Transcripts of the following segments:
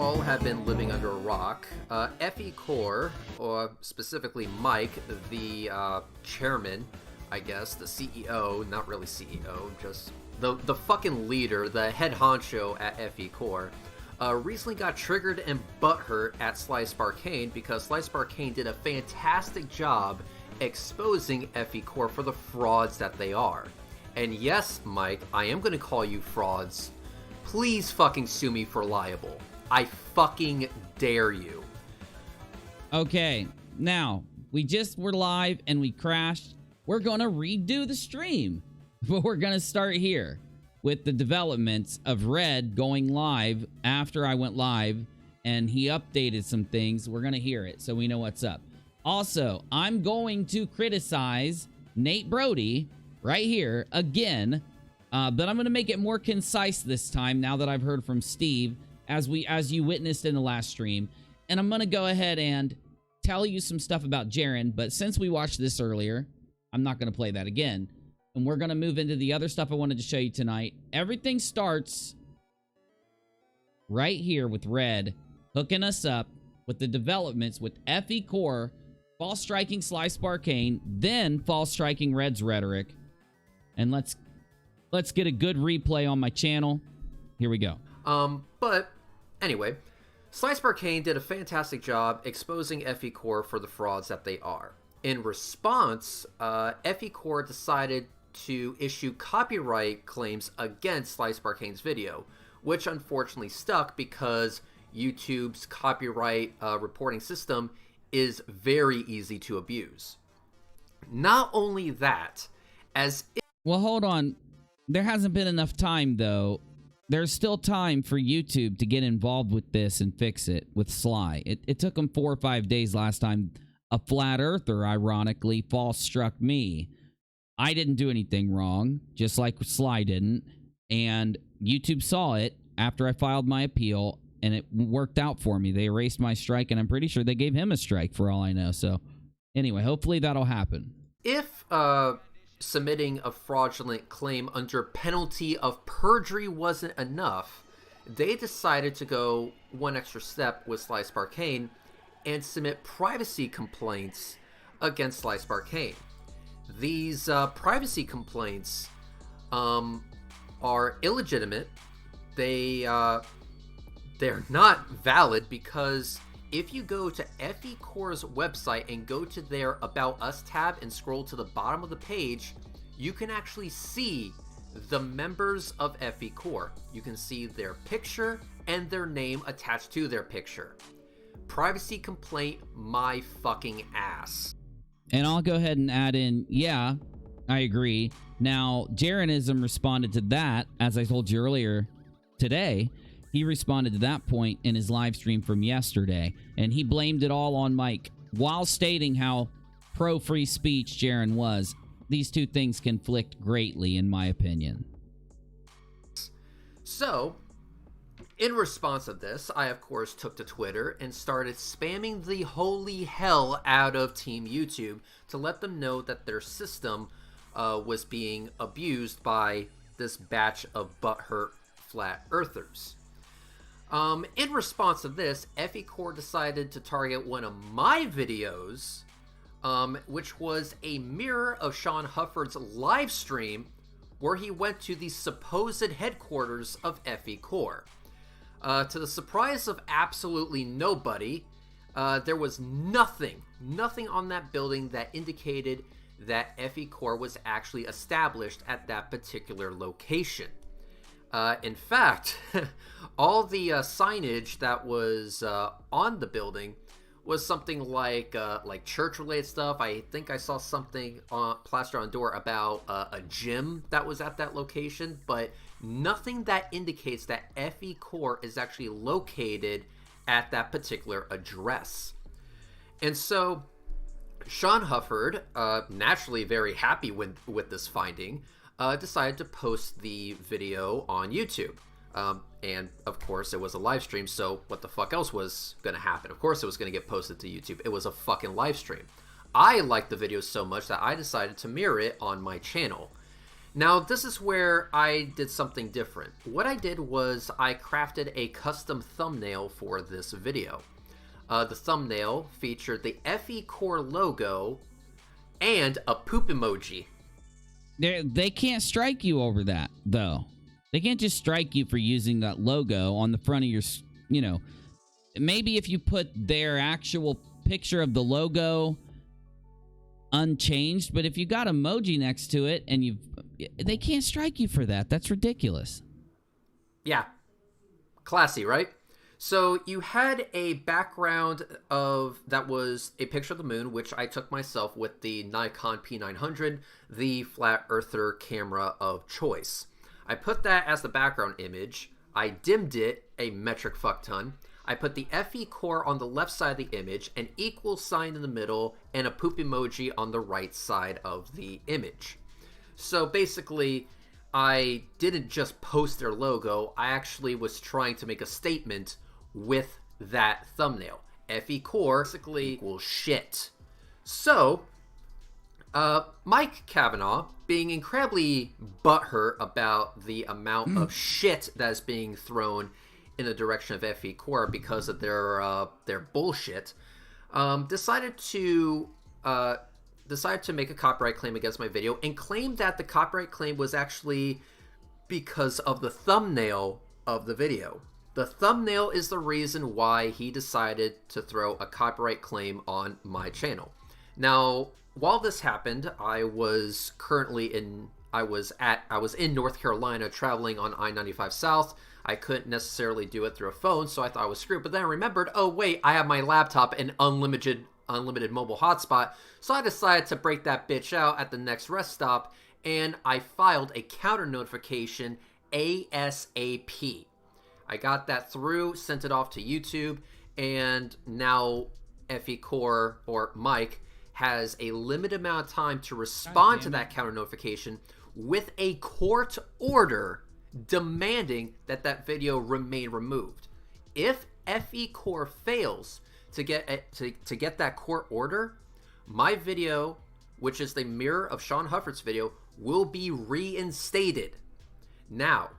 all have been living under a rock. FECORE, or specifically Mike, the chairman, I guess, the CEO, not really CEO, just the fucking leader, the head honcho at FECORE, recently got triggered and butthurt at Slice Barcane because Slice Barcane did a fantastic job exposing FECORE for the frauds that they are. And yes, Mike, I am going to call you frauds. Please fucking sue me for libel. I fucking dare you. Okay, now, we just were live and we crashed. We're going to redo the stream. But we're going to start here with the developments of Red going live after I went live. And he updated some things. We're going to hear it so we know what's up. Also, I'm going to criticize Nate Brody right here again. But I'm going to make it more concise this time now that I've heard from Steve, as you witnessed in the last stream. And I'm going to go ahead and tell you some stuff about Jaren, but since we watched this earlier, I'm not going to play that again. And we're going to move into the other stuff I wanted to show you tonight. Everything starts right here with Red hooking us up with the developments with FECORE, false striking Slice Barcane, then false striking Red's rhetoric. And let's get a good replay on my channel. Here we go. But anyway, Slice Barcane did a fantastic job exposing FECORE for the frauds that they are. In response, FECORE decided to issue copyright claims against Slice Barcane's video, which unfortunately stuck because YouTube's copyright reporting system is very easy to abuse. Not only that, well, hold on. There hasn't been enough time, though. There's still time for YouTube to get involved with this and fix it with Sly. It took them 4 or 5 days last time. A flat earther, ironically, false struck me. I didn't do anything wrong, just like Sly didn't. And YouTube saw it after I filed my appeal, and it worked out for me. They erased my strike, and I'm pretty sure they gave him a strike for all I know. So anyway, hopefully that'll happen. If submitting a fraudulent claim under penalty of perjury wasn't enough, they decided to go one extra step with Slice Barcane and submit privacy complaints against Slice Barcane. These privacy complaints are illegitimate. They're not valid because if you go to FECORE's website and go to their About Us tab and scroll to the bottom of the page, you can actually see the members of FECORE. You can see their picture and their name attached to their picture. Privacy complaint, my fucking ass. And I'll go ahead and add in, yeah, I agree. Now, Jeranism responded to that, as I told you earlier today. He responded to that point in his live stream from yesterday, and he blamed it all on Mike, while stating how pro-free speech Jaren was. These two things conflict greatly, in my opinion. So, in response to this, I, of course, took to Twitter and started spamming the holy hell out of Team YouTube to let them know that their system was being abused by this batch of butthurt flat earthers. In response to this, FECORE decided to target one of my videos, which was a mirror of Sean Hufford's live stream where he went to the supposed headquarters of FECORE. To the surprise of absolutely nobody, there was nothing on that building that indicated that FECORE was actually established at that particular location. In fact, all the signage that was on the building was something like church-related stuff. I think I saw something plastered on the door about a gym that was at that location, but nothing that indicates that FECORE is actually located at that particular address. And so Sean Hufford, naturally very happy with this finding, decided to post the video on YouTube. And of course it was a live stream, so what the fuck else was going to happen? Of course it was going to get posted to YouTube. It was a fucking live stream. I liked the video so much that I decided to mirror it on my channel. Now, this is where I did something different. What I did was I crafted a custom thumbnail for this video. The thumbnail featured the FECORE logo and a poop emoji. They can't strike you over that, though. They can't just strike you for using that logo on the front of your, you know. Maybe if you put their actual picture of the logo unchanged, but if you got emoji next to it and they can't strike you for that. That's ridiculous. Yeah. Classy, right? So you had a background that was a picture of the moon, which I took myself with the Nikon P900, the flat earther camera of choice. I put that as the background image. I dimmed it a metric fuck ton. I put the FECORE on the left side of the image, an equal sign in the middle, and a poop emoji on the right side of the image. So basically, I didn't just post their logo. I actually was trying to make a statement with that thumbnail. FECORE basically equals shit. So, Mike Kavanaugh, being incredibly butthurt about the amount of shit that is being thrown in the direction of FECORE because of their bullshit, decided to make a copyright claim against my video and claimed that the copyright claim was actually because of the thumbnail of the video. The thumbnail is the reason why he decided to throw a copyright claim on my channel. Now, while this happened, I was in North Carolina traveling on I-95 South. I couldn't necessarily do it through a phone, so I thought I was screwed. But then I remembered, oh wait, I have my laptop and unlimited mobile hotspot. So I decided to break that bitch out at the next rest stop, and I filed a counter notification ASAP. I got that through, sent it off to YouTube, and now FECORE, or Mike, has a limited amount of time to respond to that counter notification with a court order demanding that that video remain removed. If FECORE fails to get that court order, my video, which is the mirror of Sean Hufford's video, will be reinstated. Now,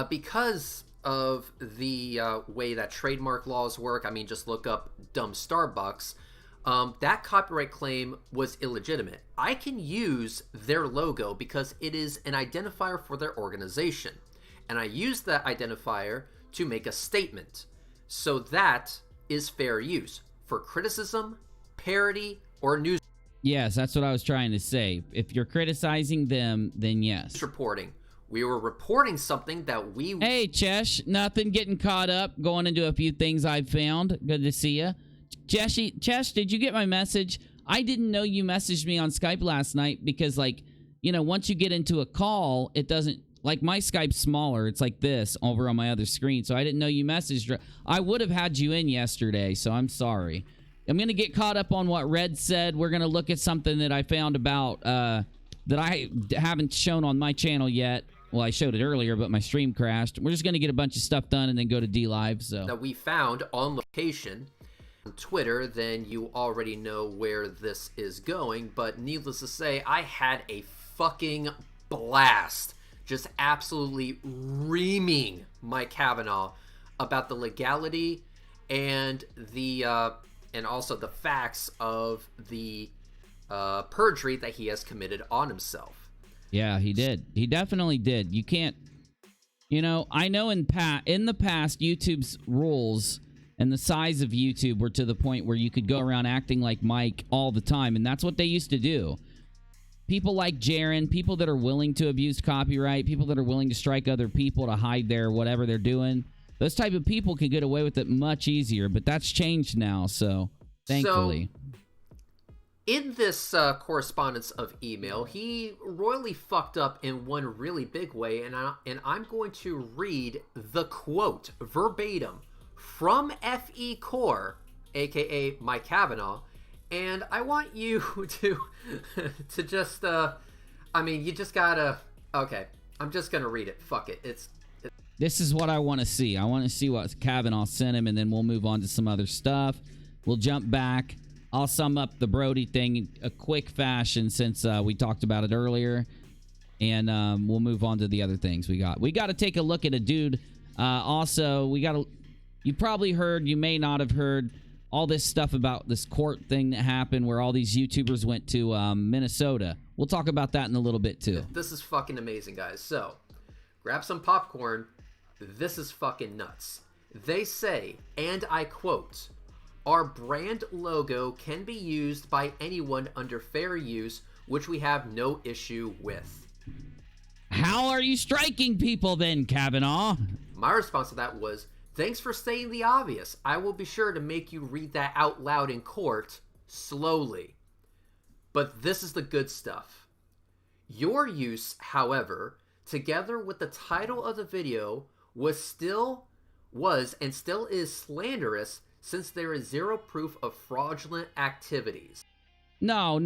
because of the way that trademark laws work, I mean, just look up dumb Starbucks, that copyright claim was illegitimate. I can use their logo because it is an identifier for their organization. And I use that identifier to make a statement. So that is fair use for criticism, parody, or news. Yes, that's what I was trying to say. If you're criticizing them, then yes. Reporting. We were reporting something that we... Hey, Chesh. Nothing, getting caught up. Going into a few things I've found. Good to see you. Chesh, did you get my message? I didn't know you messaged me on Skype last night because, like, you know, once you get into a call, it doesn't... Like, my Skype's smaller. It's like this over on my other screen, so I didn't know you messaged. I would have had you in yesterday, so I'm sorry. I'm going to get caught up on what Red said. We're going to look at something that I found about that I haven't shown on my channel yet. Well, I showed it earlier, but my stream crashed. We're just going to get a bunch of stuff done and then go to D-Live. So that we found on location on Twitter, then you already know where this is going. But needless to say, I had a fucking blast. Just absolutely reaming Mike Kavanaugh about the legality and the and also the facts of the perjury that he has committed on himself. Yeah, he did. He definitely did. You can't, you know, I know in the past, YouTube's rules and the size of YouTube were to the point where you could go around acting like Mike all the time, and that's what they used to do. People like Jaren, people that are willing to abuse copyright, people that are willing to strike other people to hide their whatever they're doing, those type of people can get away with it much easier, but that's changed now, so thankfully. So, in this correspondence of email, he royally fucked up in one really big way, and I'm going to read the quote verbatim from FECORE, aka Mike Kavanaugh, and I want you to just, I mean, you just gotta, okay, I'm just gonna read it, fuck it, This is what I want to see. I want to see what Kavanaugh sent him, and then we'll move on to some other stuff. We'll jump back. I'll sum up the Brody thing in a quick fashion since we talked about it earlier. and we'll move on to the other things we got. We got to take a look at a dude. Also, we got to... You probably heard, you may not have heard, all this stuff about this court thing that happened where all these YouTubers went to Minnesota. We'll talk about that in a little bit, too. This is fucking amazing, guys. So, grab some popcorn. This is fucking nuts. They say, and I quote, "Our brand logo can be used by anyone under fair use, which we have no issue with." How are you striking people then, Kavanaugh? My response to that was, "Thanks for saying the obvious. I will be sure to make you read that out loud in court, slowly." But this is the good stuff. Your use, however, together with the title of the video, was and still is slanderous, since there is zero proof of fraudulent activities. No.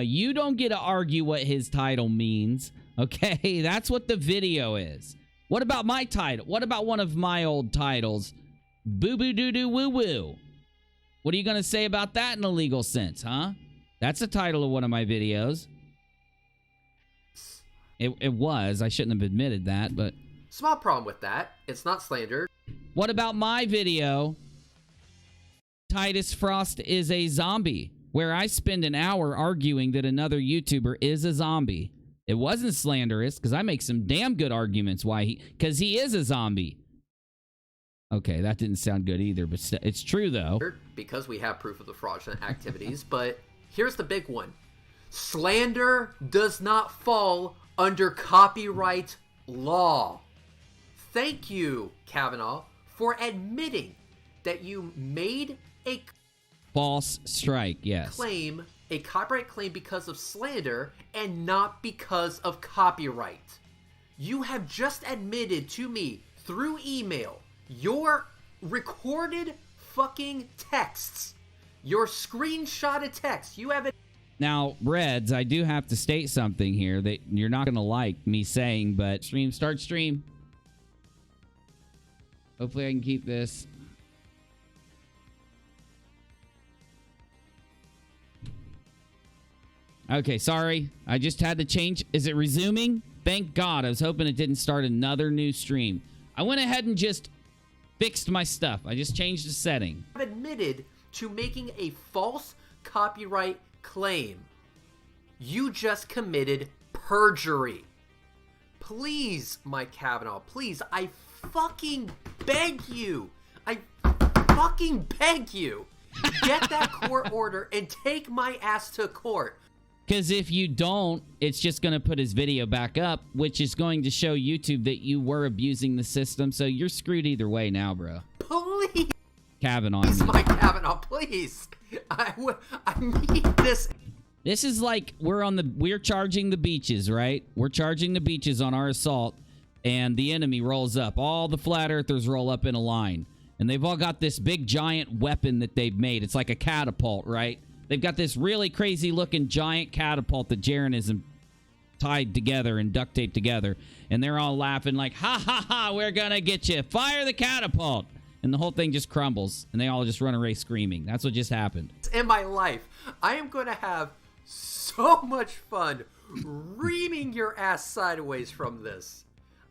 You don't get to argue what his title means, okay? That's what the video is. What about my title? What about one of my old titles? Boo-boo-doo-doo-woo-woo. What are you going to say about that in a legal sense, huh? That's the title of one of my videos. It was. I shouldn't have admitted that, but... Small problem with that. It's not slander. What about my video, Titus Frost is a zombie, where I spend an hour arguing that another YouTuber is a zombie? It wasn't slanderous, because I make some damn good arguments why because he is a zombie. Okay, that didn't sound good either, but it's true, though. Because we have proof of the fraudulent activities, but here's the big one. Slander does not fall under copyright law. Thank you, Kavanaugh, for admitting that you made a false strike, yes. A copyright claim because of slander and not because of copyright. You have just admitted to me through email your recorded fucking texts, your screenshotted text. You have it. Now, Reds, I do have to state something here that you're not going to like me saying, but start stream. Hopefully I can keep this. Okay, sorry. I just had to change. Is it resuming? Thank God. I was hoping it didn't start another new stream. I went ahead and just fixed my stuff. I just changed the setting. I've admitted to making a false copyright claim. You just committed perjury. Please, Mike Kavanaugh, please, I fucking beg you. I fucking beg you. Get that court order and take my ass to court. Because if you don't, it's just going to put his video back up, which is going to show YouTube that you were abusing the system. So you're screwed either way now, bro. Please. Kavanaugh. Please, Mike Kavanaugh, please. I need this. This is like we're charging the beaches, right? We're charging the beaches on our assault, and the enemy rolls up. All the flat earthers roll up in a line, and they've all got this big giant weapon that they've made. It's like a catapult, right? They've got this really crazy looking giant catapult that Jeranism tied together and duct taped together, and they're all laughing like, ha ha ha, we're gonna get you. Fire the catapult. And the whole thing just crumbles, and they all just run away screaming. That's what just happened. In my life, I am going to have so much fun reaming your ass sideways from this.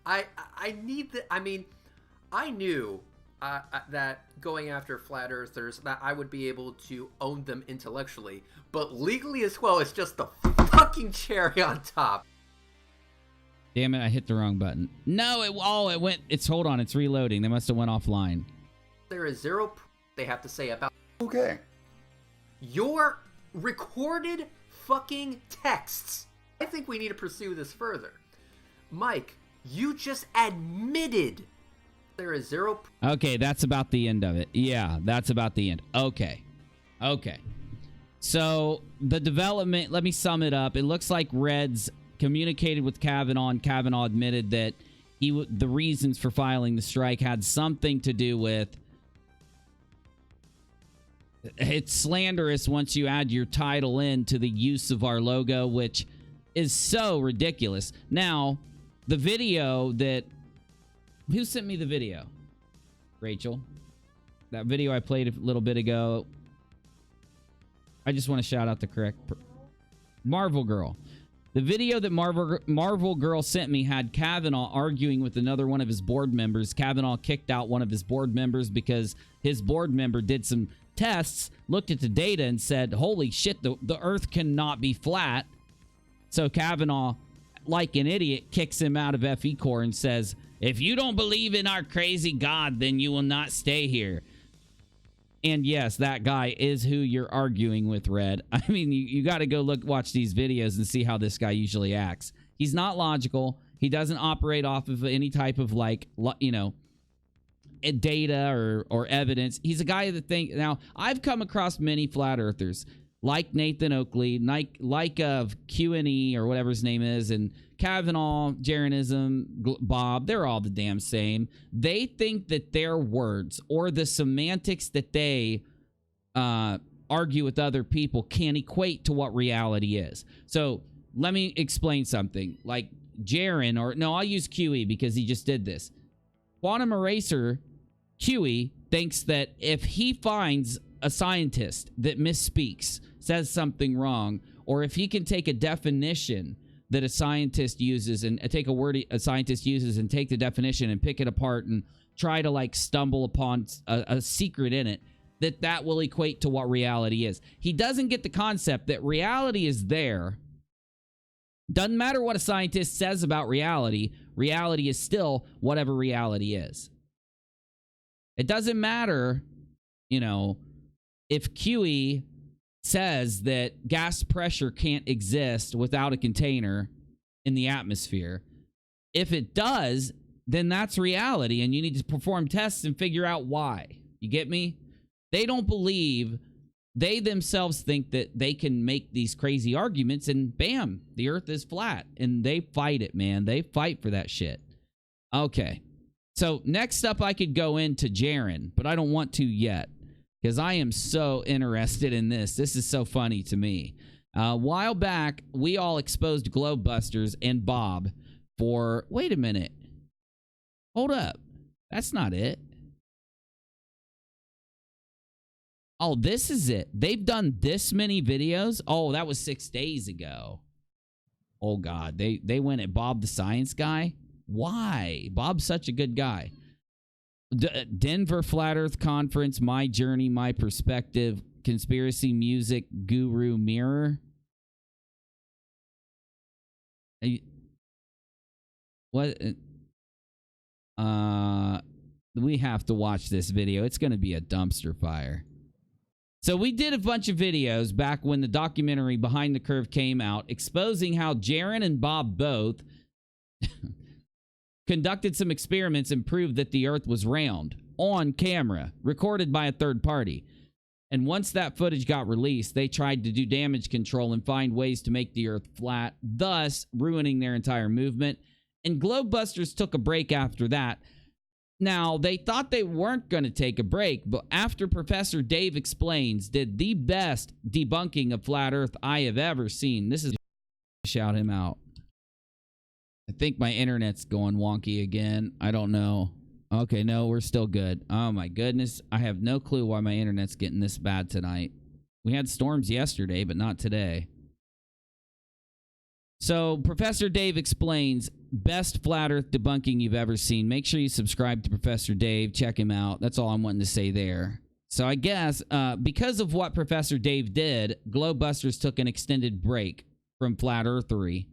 I need the. I mean, I knew that going after flat earthers, that I would be able to own them intellectually, but legally as well, it's just the fucking cherry on top. Damn it! I hit the wrong button. No, it went. Hold on, it's reloading. They must have went offline. There is zero they have to say about okay your recorded fucking texts. I think we need to pursue this further. Mike, you just admitted there is zero. Okay, that's about the end of it. Yeah, that's about the end. Okay. So the development, let me sum it up. It looks like Reds communicated with Kavanaugh, and Kavanaugh admitted that the reasons for filing the strike had something to do with it's slanderous once you add your title in to the use of our logo, which is so ridiculous. Now, the video that... Who sent me the video? Rachel. That video I played a little bit ago. I just want to shout out the correct... Marvel Girl. The video that Marvel Girl sent me had Kavanaugh arguing with another one of his board members. Kavanaugh kicked out one of his board members because his board member did some tests, looked at the data, and said, holy shit, the Earth cannot be flat. So Kavanaugh, like an idiot, kicks him out of FECORE and says, if you don't believe in our crazy God, then you will not stay here. And yes, that guy is who you're arguing with, Red. I mean, you got to go watch these videos and see how this guy usually acts. He's not logical. He doesn't operate off of any type of, like, you know, data or evidence. He's a guy that thinks... Now, I've come across many flat earthers, like Nathan Oakley, like QNE or whatever his name is, and Kavanaugh, Jeranism, Bob. They're all the damn same. They think that their words or the semantics that they argue with other people can equate to what reality is. So let me explain something. Like Jaren, or no, I'll use QE because he just did this. Quantum Eraser QE thinks that if he finds a scientist that misspeaks, says something wrong, or if he can take a definition that a scientist uses and take a word a scientist uses and take the definition and pick it apart and try to like stumble upon a secret in it, that will equate to what reality is. He doesn't get the concept that reality is there. Doesn't matter what a scientist says about reality. Reality is still whatever reality is. It doesn't matter, you know, if QE says that gas pressure can't exist without a container in the atmosphere. If it does, then that's reality, and you need to perform tests and figure out why. You get me? They don't believe, they themselves think that they can make these crazy arguments, and bam, the Earth is flat, and they fight it, man. They fight for that shit. Okay. So next up, I could go into Jaren, but I don't want to yet, because I am so interested in this. This is so funny to me. A while back, we all exposed Globebusters and Bob for... Wait a minute. Hold up. That's not it. Oh, this is it. They've done this many videos? Oh, that was 6 days ago. Oh, God. They went at Bob the Science Guy? Why? Bob's such a good guy. Denver Flat Earth Conference, My Journey, My Perspective, Conspiracy Music, Guru Mirror. What? We have to watch this video. It's going to be a dumpster fire. So we did a bunch of videos back when the documentary Behind the Curve came out, exposing how Jaren and Bob both conducted some experiments and proved that the Earth was round on camera, recorded by a third party. And once that footage got released, they tried to do damage control and find ways to make the Earth flat, thus ruining their entire movement. And Globebusters took a break after that. Now, they thought they weren't going to take a break, but after Professor Dave Explains did the best debunking of Flat Earth I have ever seen. This is... Shout him out. I think my internet's going wonky again. I don't know. Okay, no, we're still good. Oh, my goodness. I have no clue why my internet's getting this bad tonight. We had storms yesterday, but not today. So, Professor Dave Explains, best Flat Earth debunking you've ever seen. Make sure you subscribe to Professor Dave. Check him out. That's all I'm wanting to say there. So, I guess, because of what Professor Dave did, Globebusters took an extended break from Flat Earthery.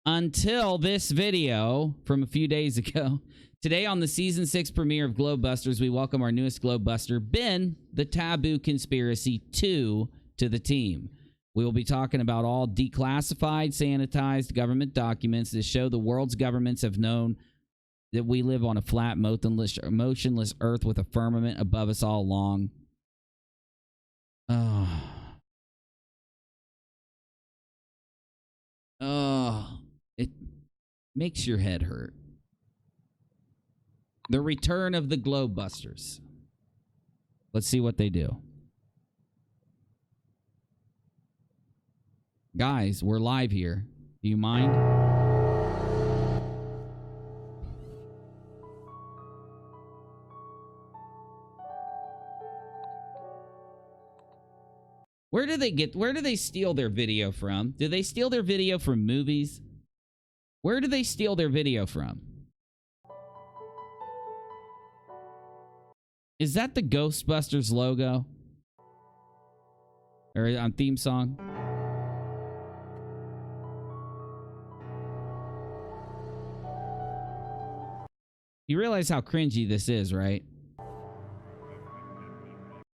Until this video from a few days ago. Today on the Season 6 premiere of Globebusters, we welcome our newest Globebuster, Ben, the Taboo Conspiracy 2, to the team. We will be talking about all declassified, sanitized government documents that show the world's governments have known that we live on a flat, motionless Earth with a firmament above us all along. It makes your head hurt. The return of the Globebusters. Let's see what they do. Guys, we're live here. Do you mind? Where do they steal their video from? Do they steal their video from movies? Where do they steal their video from? Is that the Ghostbusters logo? Or on theme song? You realize how cringy this is, right?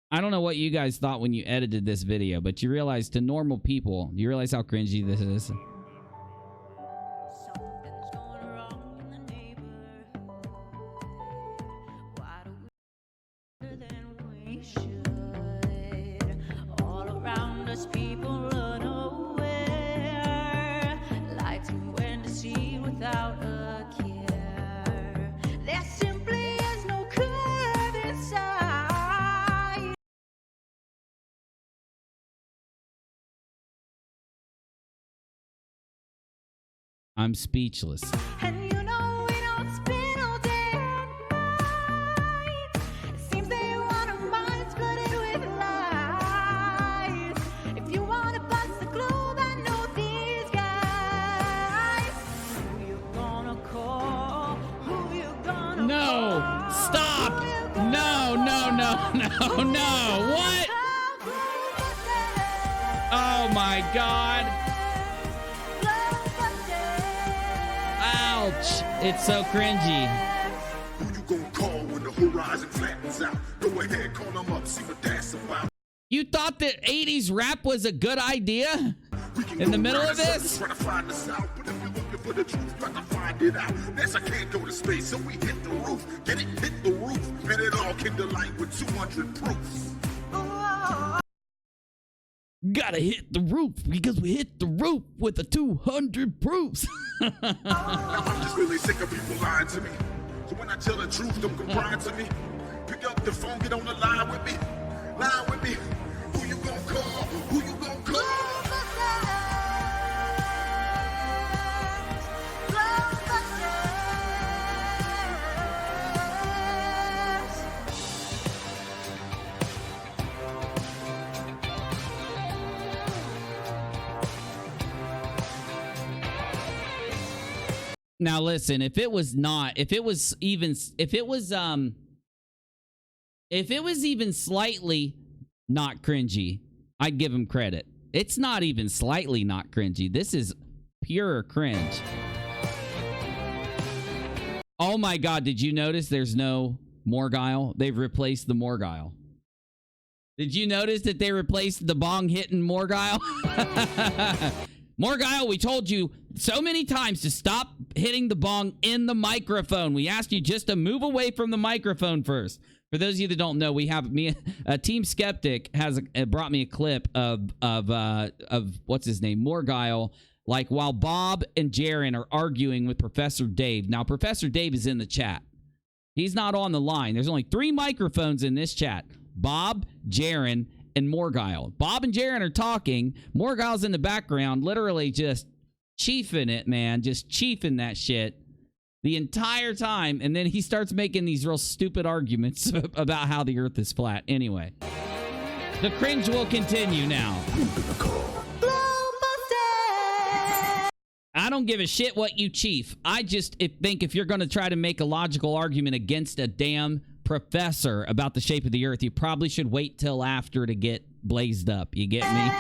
I don't know what you guys thought when you edited this video, but you realize to normal people, you realize how cringy this is? I'm speechless. And you know we don't spend all day and night. It seems they want our minds flooded with lies. If you want to bust the globe, I know these guys. Who you gonna call? Who you gonna No! call? Stop! No, no, no, no, no! What? Oh my god! Ouch! It's so cringy. Who you gonna call when the horizon flattens out? Go ahead, call them up, see what that's about. You thought that 80s rap was a good idea? In the middle of this? Try to find us out, but if you're looking for the truth, got to find it out. NASA can't go to space, so we hit the roof. Get it, hit the roof, and it all came to light with 200 proofs. Gotta hit the roof because we hit the roof with the 200 proofs. Now I'm just really sick of people lying to me. So when I tell the truth, don't come crying to me. Pick up the phone, get on the line with me. Line with me. Who you gonna call? Who you gonna call? Now listen, if it was even slightly not cringy, I'd give him credit. It's not even slightly not cringy. This is pure cringe. Oh my god, did you notice there's no Morguile? They've replaced the Morguile. Did you notice that they replaced the bong hitting Morguile? Morguile, we told you so many times to stop hitting the bong in the microphone. We asked you just to move away from the microphone first. For those of you that don't know, we have Team Skeptic has brought me a clip of what's his name, Morguile, like while Bob and Jaren are arguing with Professor Dave. Now, Professor Dave is in the chat. He's not on the line. There's only 3 microphones in this chat. Bob, Jaren, and Morguile. Bob and Jaren are talking. Morguile's in the background, literally just chiefing it, man. Just chiefing that shit the entire time. And then he starts making these real stupid arguments about how the earth is flat. Anyway, the cringe will continue now. I don't give a shit what you chief. I just think if you're going to try to make a logical argument against a damn professor about the shape of the earth, you probably should wait till after to get blazed up. You get me?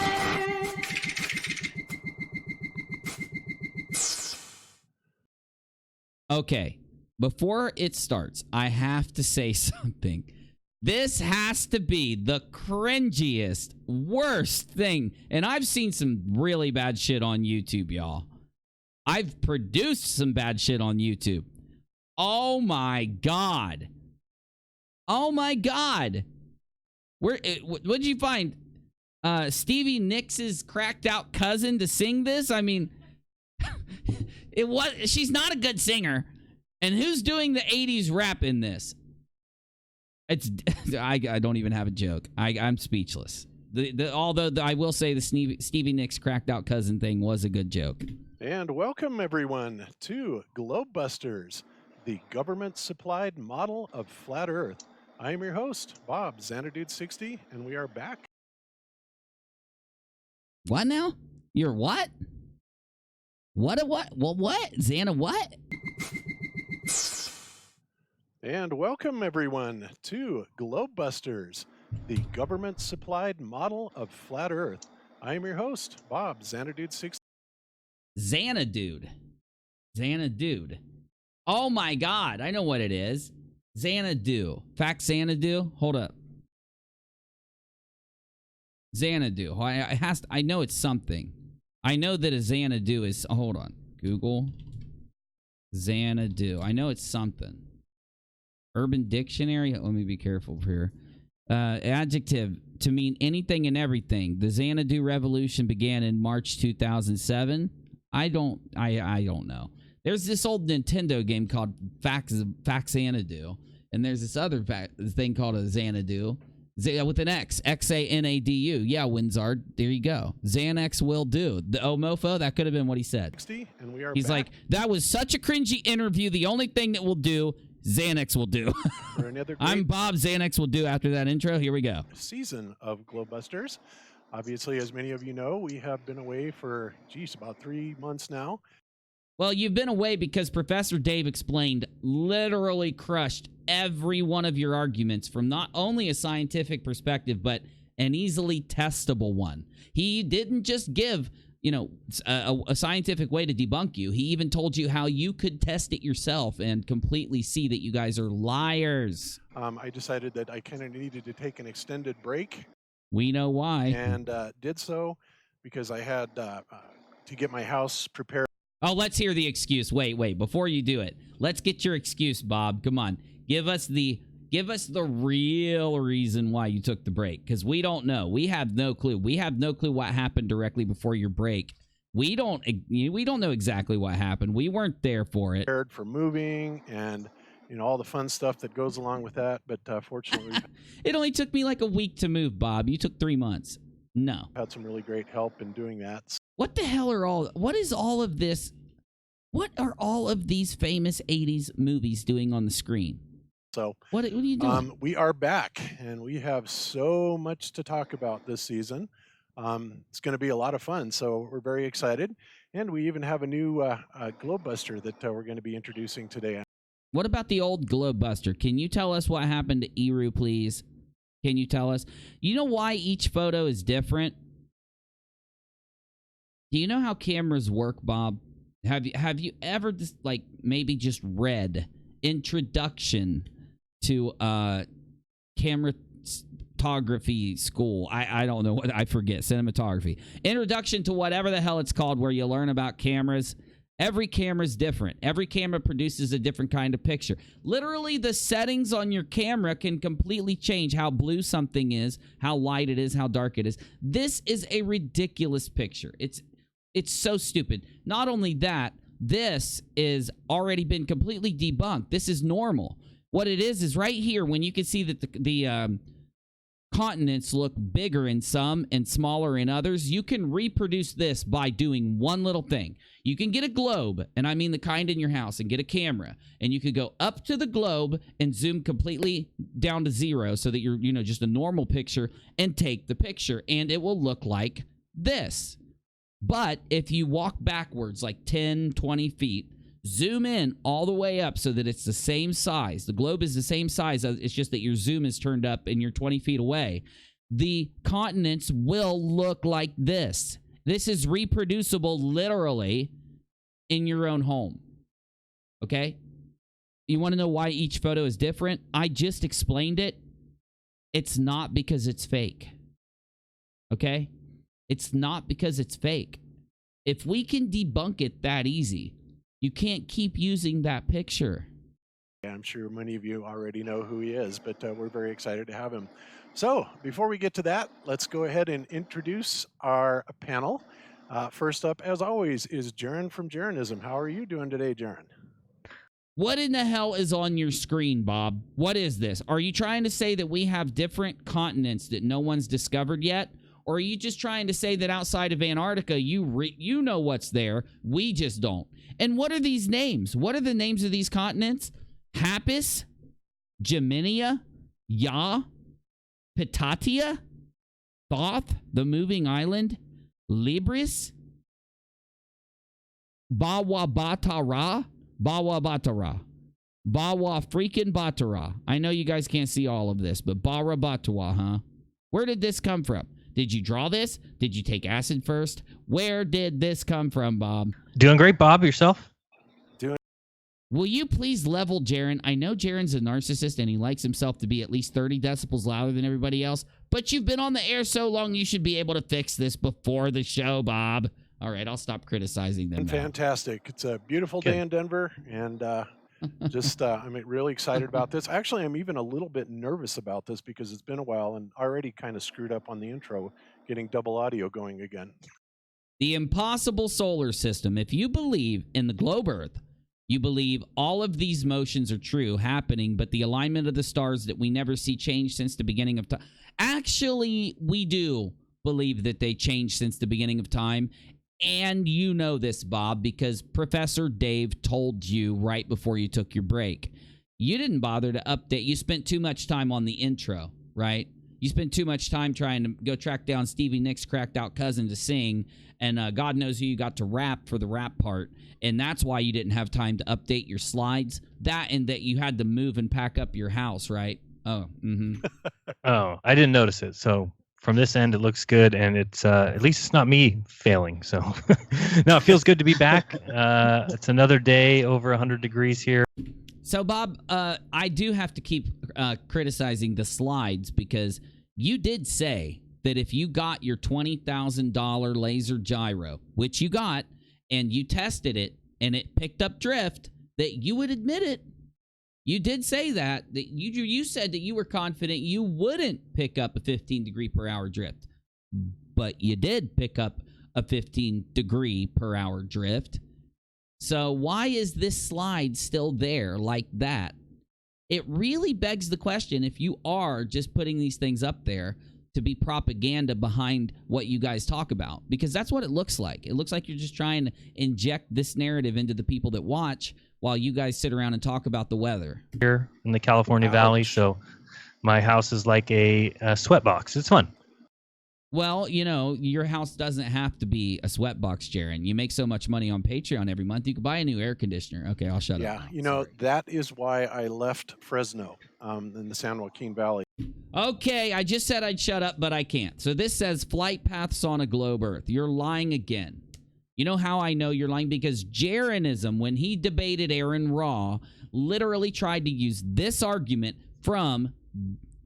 Okay, before it starts, I have to say something. This has to be the cringiest, worst thing. And I've seen some really bad shit on YouTube, y'all. I've produced some bad shit on YouTube. Oh my god. Oh my god. What'd you find? Stevie Nicks' cracked out cousin to sing this? I mean, she's not a good singer. And who's doing the 80s rap in this? I don't even have a joke. I'm speechless. Although I will say the Stevie Nicks cracked out cousin thing was a good joke. And welcome everyone to Globebusters, the government-supplied model of flat Earth. I am your host, Bob Xanadude60, and we are back What now? You're what? What? Well, what? Xana, what? And welcome everyone to Globebusters, the government-supplied model of flat Earth. I am your host, Bob Xanadude6. Xanadude. Xanadude. Oh my God, I know what it is. Xanadu. Fact Xanadu? Hold up. Xanadu. I know it's something. I know that a Xanadu is... hold on. Google. Xanadu. I know it's something. Urban Dictionary. Let me be careful here. Adjective, to mean anything and everything. The Xanadu Revolution began in March 2007. I don't know. There's this old Nintendo game called Fact Xanadu, and there's this other thing called a Xanadu. With an X. Xanadu. Yeah, Winzard. There you go. Xanax will do. The mofo, that could have been what he said. And we are He's back like, that was such a cringy interview. The only thing that will do, Xanax will do. for another I'm great Bob. Xanax will do after that intro. Here we go. season of Globebusters. Obviously, as many of you know, we have been away for, about 3 months now. Well, you've been away because Professor Dave Explained literally crushed every one of your arguments from not only a scientific perspective, but an easily testable one. He didn't just give, a scientific way to debunk you. He even told you how you could test it yourself and completely see that you guys are liars. I decided that I kind of needed to take an extended break, We know why. and did so because I had to get my house prepared. Oh, let's hear the excuse. Wait. Before you do it, let's get your excuse, Bob. Come on. Give us the real reason why you took the break, because we don't know. We have no clue. We have no clue what happened directly before your break. We don't know exactly what happened. We weren't there for it. Prepared for moving and all the fun stuff that goes along with that. But fortunately, It only took me like a week to move, Bob. You took 3 months. No. had some really great help in doing that. What the hell what is all of this? What are all of these famous 80s movies doing on the screen? So What are you doing? we are back, and we have so much to talk about this season. It's going to be a lot of fun, so we're very excited. And we even have a new Globebuster that we're going to be introducing today. What about the old Globebuster? Can you tell us what happened to Eru, please? Can you tell us? You know why each photo is different? Do you know how cameras work, Bob? Have you ever just maybe just read Introduction to Cinematography school? I don't know what, I forget. Cinematography. Introduction to whatever the hell it's called, where you learn about cameras. Every camera's different. Every camera produces a different kind of picture. Literally, the settings on your camera can completely change how blue something is, how light it is, how dark it is. This is a ridiculous picture. It's so stupid. Not only that, this is already been completely debunked. This is normal. What it is right here, when you can see that the continents look bigger in some and smaller in others, you can reproduce this by doing one little thing. You can get a globe, and I mean the kind in your house, and get a camera, and you could go up to the globe and zoom completely down to 0 so that you're, just a normal picture, and take the picture, and it will look like this. But if you walk backwards like 10, 20 feet, zoom in all the way up so that it's the same size. The globe is the same size. It's just that your zoom is turned up and you're 20 feet away. The continents will look like this. This is reproducible literally in your own home. Okay? You want to know why each photo is different? I just explained it. It's not because it's fake. Okay? It's not because it's fake. If we can debunk it that easy, you can't keep using that picture. I'm sure many of you already know who he is, but we're very excited to have him. So before we get to that, let's go ahead and introduce our panel. First up, as always, is Jaron from Jeranism. How are you doing today, Jaron? What in the hell is on your screen, Bob? What is this? Are you trying to say that we have different continents that no one's discovered yet? Or are you just trying to say that outside of Antarctica, you know what's there, we just don't? And what are these names? What are the names of these continents? Hapis? Geminia? Ya? Pitatia? Thoth? The moving island? Libris? Bawa Batara? Bawa Batara. Bawa freaking Batara. I know you guys can't see all of this, but Bara Batawa, huh? Where did this come from? Did you draw this? Did you take acid first? Where did this come from, Bob? Doing great, Bob. Yourself? Will you please level Jaren? I know Jaren's a narcissist and he likes himself to be at least 30 decibels louder than everybody else, but you've been on the air so long you should be able to fix this before the show, Bob. All right, I'll stop criticizing them now. Fantastic. It's a beautiful day in Denver, and just I'm really excited about this. Actually, I'm even a little bit nervous about this because it's been a while and already kind of screwed up on the intro, getting double audio going again. The impossible solar system. If you believe in the globe Earth, you believe all of these motions are true, happening, but the alignment of the stars that we never see change since the beginning of time. Actually, we do believe that they changed since the beginning of time. And you know this, Bob, because Professor Dave told you right before you took your break. You didn't bother to update. You spent too much time on the intro, right? You spent too much time trying to go track down Stevie Nicks' cracked out cousin to sing, and God knows who you got to rap for the rap part, and that's why you didn't have time to update your slides. That and that you had to move and pack up your house, right? Oh, Oh, I didn't notice it. So from this end, it looks good, and it's at least it's not me failing. So no, it feels good to be back. It's another day over 100 degrees here. So, Bob, I do have to keep criticizing the slides because you did say that if you got your $20,000 laser gyro, which you got, and you tested it, and it picked up drift, that you would admit it. You did say that you said that you were confident you wouldn't pick up a 15 degree per hour drift, but you did pick up a 15 degree per hour drift. So why is this slide still there like that? It really begs the question if you are just putting these things up there to be propaganda behind what you guys talk about, because that's what it looks like. It looks like you're just trying to inject this narrative into the people that watch while you guys sit around and talk about the weather. Here in the California Valley, so my house is like a sweatbox. It's fun. Well, you know, your house doesn't have to be a sweatbox, Jaren. You make so much money on Patreon every month, you could buy a new air conditioner. Okay, I'll shut up. Yeah, now. you know, Sorry. that is why I left Fresno in the San Joaquin Valley. Okay, I just said I'd shut up, but I can't. So this says flight paths on a globe Earth. You're lying again. You know how I know you're lying? Because Jeranism, when he debated Aaron Raw, literally tried to use this argument from,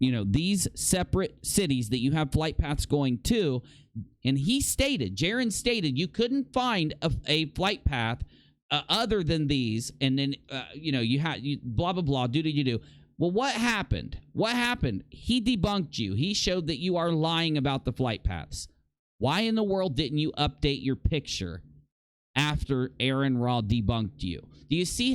you know, these separate cities that you have flight paths going to, and he stated, Jaren stated, you couldn't find a flight path other than these, and then, you know, you had blah, blah, blah, do. Well, what happened? What happened? He debunked you. He showed that you are lying about the flight paths. Why in the world didn't you update your picture after Aaron Raw debunked you? Do you see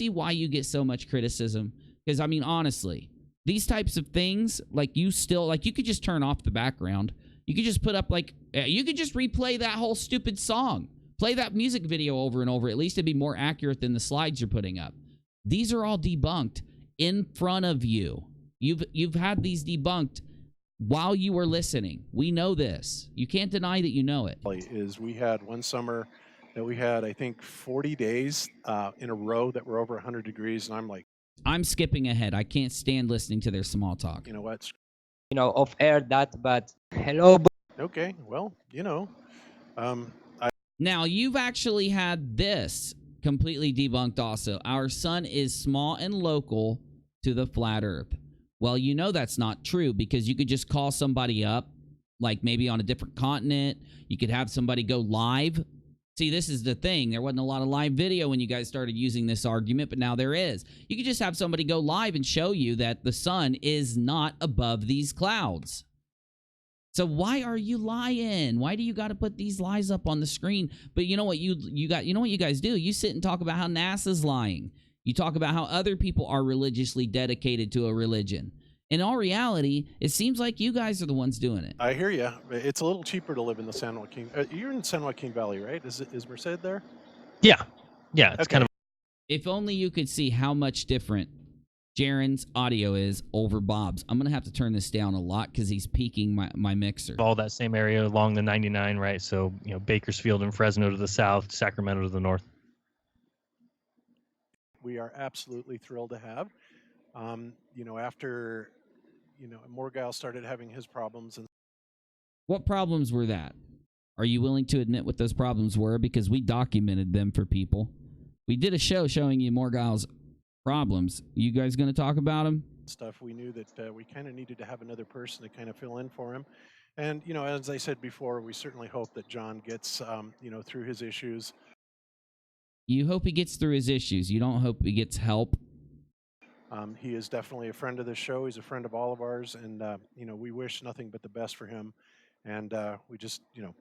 why you get so much criticism? Because, I mean, honestly, these types of things, like you could just turn off the background. You could just put up, you could just replay that whole stupid song. Play that music video over and over. At least it'd be more accurate than the slides you're putting up. These are all debunked in front of you. You've had these debunked while you were listening. We know this. You can't deny that you know it. Is we had one summer that we had, I think, 40 days in a row that were over 100 degrees, and I'm like, I'm skipping ahead. I can't stand listening to their small talk. you know what? You know, off air that, but hello. Okay, well, you know, Now, you've actually had this completely debunked also. Our sun is small and local to the flat earth. Well, you know that's not true because you could just call somebody up, like maybe on a different continent. You could have somebody go live. See, this is the thing. There wasn't a lot of live video when you guys started using this argument, but now there is. You could just have somebody go live and show you that the sun is not above these clouds. So why are you lying? Why do you got to put these lies up on the screen? But you know what you know what you guys do? You sit and talk about how NASA's lying. You talk about how other people are religiously dedicated to a religion. In all reality, it seems like you guys are the ones doing it. I hear you. It's a little cheaper to live in the San Joaquin. You're in San Joaquin Valley, right? Is Merced there? Yeah, it's Okay. kind of. If only you could see how much different Jaren's audio is over Bob's. I'm going to have to turn this down a lot because he's peaking my mixer. All that same area along the 99, right? So, you know, Bakersfield and Fresno to the south, Sacramento to the north. We are absolutely thrilled to have. You know, after, you know, Morgile started having his problems. And What problems were that? Are you willing to admit what those problems were? Because we documented them for people. We did a show showing you Morgile's problems. You guys going to talk about them? stuff, we knew that we kind of needed to have another person to kind of fill in for him. And, you know, as I said before, we certainly hope that John gets, you know, through his issues. You hope he gets through his issues. You don't hope he gets help. He is definitely a friend of the show. He's a friend of all of ours. And, you know, we wish nothing but the best for him. And we just, you know.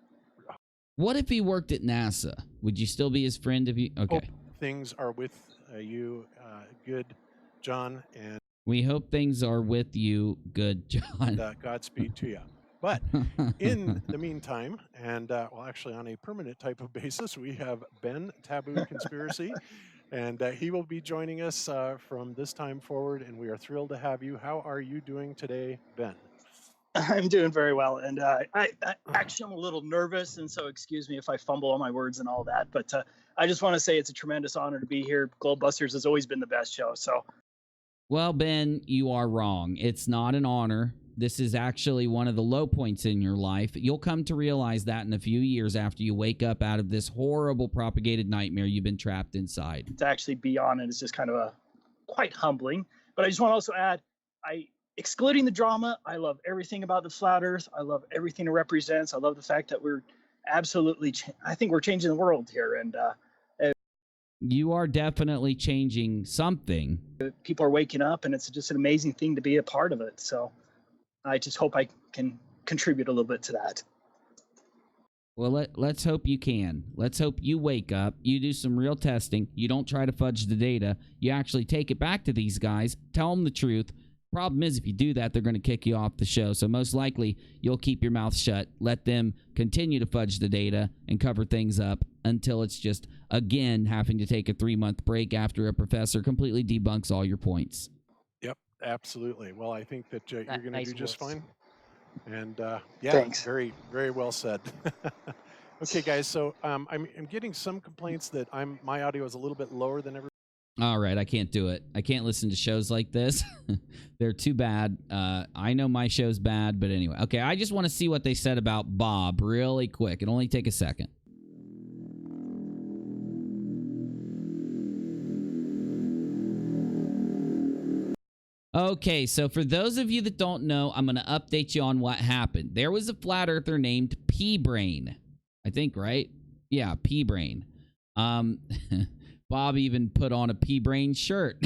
What if he worked at NASA? Would you still be his friend if you... Okay. Hope things are with you good, John. And we hope things are with you good, John. Godspeed to you. But in the meantime, and well, actually on a permanent type of basis, we have Ben, Taboo Conspiracy, and he will be joining us from this time forward, and we are thrilled to have you. How are you doing today, Ben? I'm doing very well, and I actually am a little nervous, and so excuse me if I fumble on my words and all that, but I just want to say it's a tremendous honor to be here. Globebusters has always been the best show, so. Well, Ben, you are wrong. It's not an honor. This is actually one of the low points in your life. You'll come to realize that in a few years after you wake up out of this horrible propagated nightmare you've been trapped inside. To actually be on it is just kind of quite humbling. But I just want to also add, excluding the drama, I love everything about the flat earth. I love everything it represents. I love the fact that we're absolutely, I think we're changing the world here. And you are definitely changing something. People are waking up, and it's just an amazing thing to be a part of it. So I just hope I can contribute a little bit to that. Well, let's hope you can. Let's hope you wake up, you do some real testing, you don't try to fudge the data, you actually take it back to these guys, tell them the truth. Problem is, if you do that, they're going to kick you off the show. So most likely, you'll keep your mouth shut, let them continue to fudge the data and cover things up until it's just, again, having to take a 3-month break after a professor completely debunks all your points. Yep, absolutely. Well, I think that you're going to do just fine. And yeah, Thanks. Very, very well said. Okay, guys. So I'm getting some complaints that my audio is a little bit lower than everybody. All right, I can't do it. I can't listen to shows like this. They're too bad. I know my show's bad, but anyway. Okay, I just want to see what they said about Bob really quick. It'll only take a second. Okay, so for those of you that don't know, I'm going to update you on what happened. There was a flat earther named P-Brain. I think, right? Yeah, P-Brain. Bob even put on a P-Brain shirt.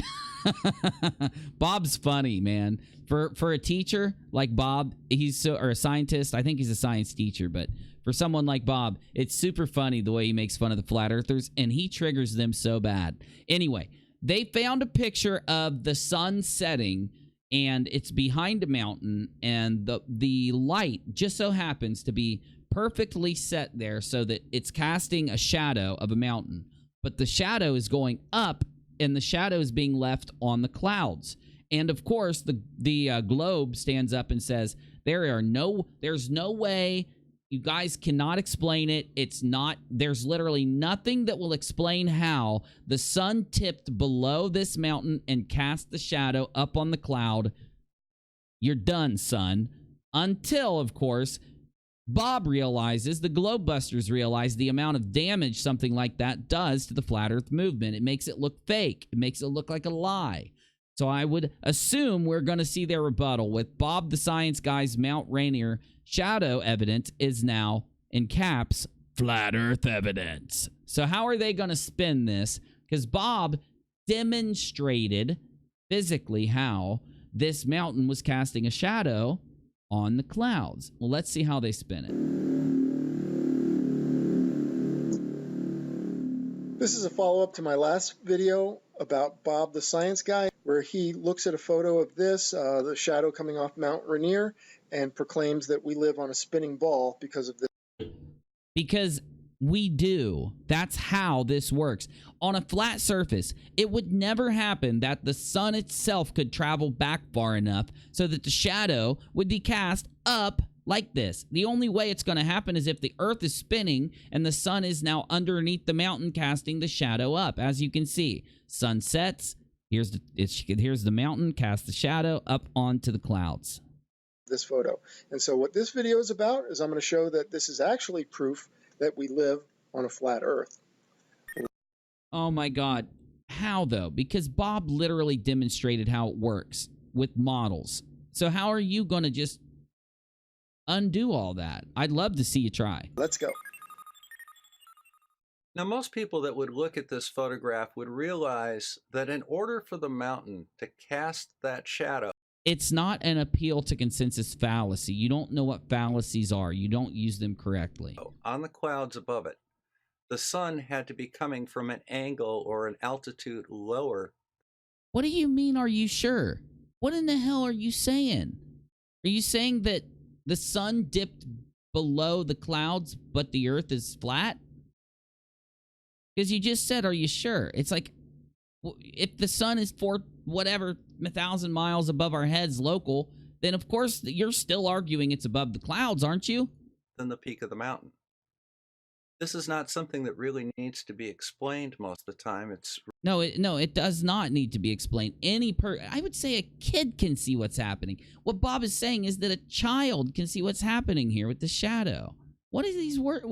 Bob's funny, man. For a teacher like Bob, or a scientist, I think he's a science teacher, but for someone like Bob, it's super funny the way he makes fun of the flat earthers, and he triggers them so bad. Anyway, they found a picture of the sun setting, and it's behind a mountain, and the light just so happens to be perfectly set there so that it's casting a shadow of a mountain. But the shadow is going up, and the shadow is being left on the clouds. And, of course, the globe stands up and says, there's no way, you guys cannot explain it. There's literally nothing that will explain how the sun tipped below this mountain and cast the shadow up on the cloud. You're done, son. Until, of course, Bob realizes, the Globebusters realize the amount of damage something like that does to the flat earth movement. It makes it look fake. It makes it look like a lie. So I would assume we're going to see their rebuttal with Bob the Science Guy's Mount Rainier shadow evidence is now, in caps, flat earth evidence. So how are they going to spin this? Because Bob demonstrated physically how this mountain was casting a shadow on the clouds. Well, let's see how they spin it. This is a follow-up to my last video about Bob the Science Guy, where he looks at a photo of this, the shadow coming off Mount Rainier, and proclaims that we live on a spinning ball because of this. Because We do. That's how this works. On a flat surface, it would never happen that the sun itself could travel back far enough so that the shadow would be cast up like this. The only way it's going to happen is if the earth is spinning and the sun is now underneath the mountain casting the shadow up. As you can see, sun sets, here's the mountain, cast the shadow up onto the clouds. This photo. And so what this video is about is I'm going to show that this is actually proof that we live on a flat earth. Oh my God. How though? Because Bob literally demonstrated how it works with models. So how are you going to just undo all that? I'd love to see you try. Let's go. Now, most people that would look at this photograph would realize that in order for the mountain to cast that shadow, it's not an appeal to consensus fallacy. You don't know what fallacies are. You don't use them correctly. on the clouds above it, the sun had to be coming from an angle or an altitude lower. What do you mean, are you sure? What in the hell are you saying? Are you saying that the sun dipped below the clouds, but the earth is flat? Because you just said, are you sure? It's like, if the sun is 1,000 miles above our heads local, then of course you're still arguing it's above the clouds, aren't you? Than the peak of the mountain. This is not something that really needs to be explained most of the time. No, it does not need to be explained. I would say a kid can see what's happening. What Bob is saying is that a child can see what's happening here with the shadow. What are these words?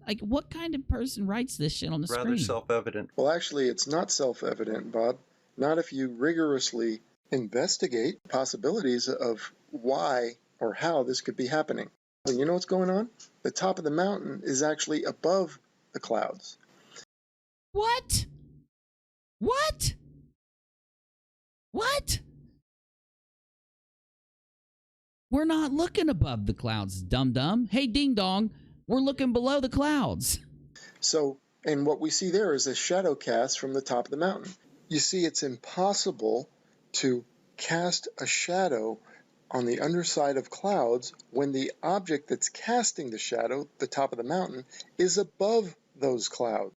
Like, what kind of person writes this shit on the screen? rather self-evident. Well, actually, it's not self-evident, Bob. Not if you rigorously investigate possibilities of why or how this could be happening. And you know what's going on? The top of the mountain is actually above the clouds. What? What? What? We're not looking above the clouds, dum-dum. Hey, ding-dong, we're looking below the clouds. So, and what we see there is a shadow cast from the top of the mountain. You see, it's impossible to cast a shadow on the underside of clouds when the object that's casting the shadow, the top of the mountain, is above those clouds.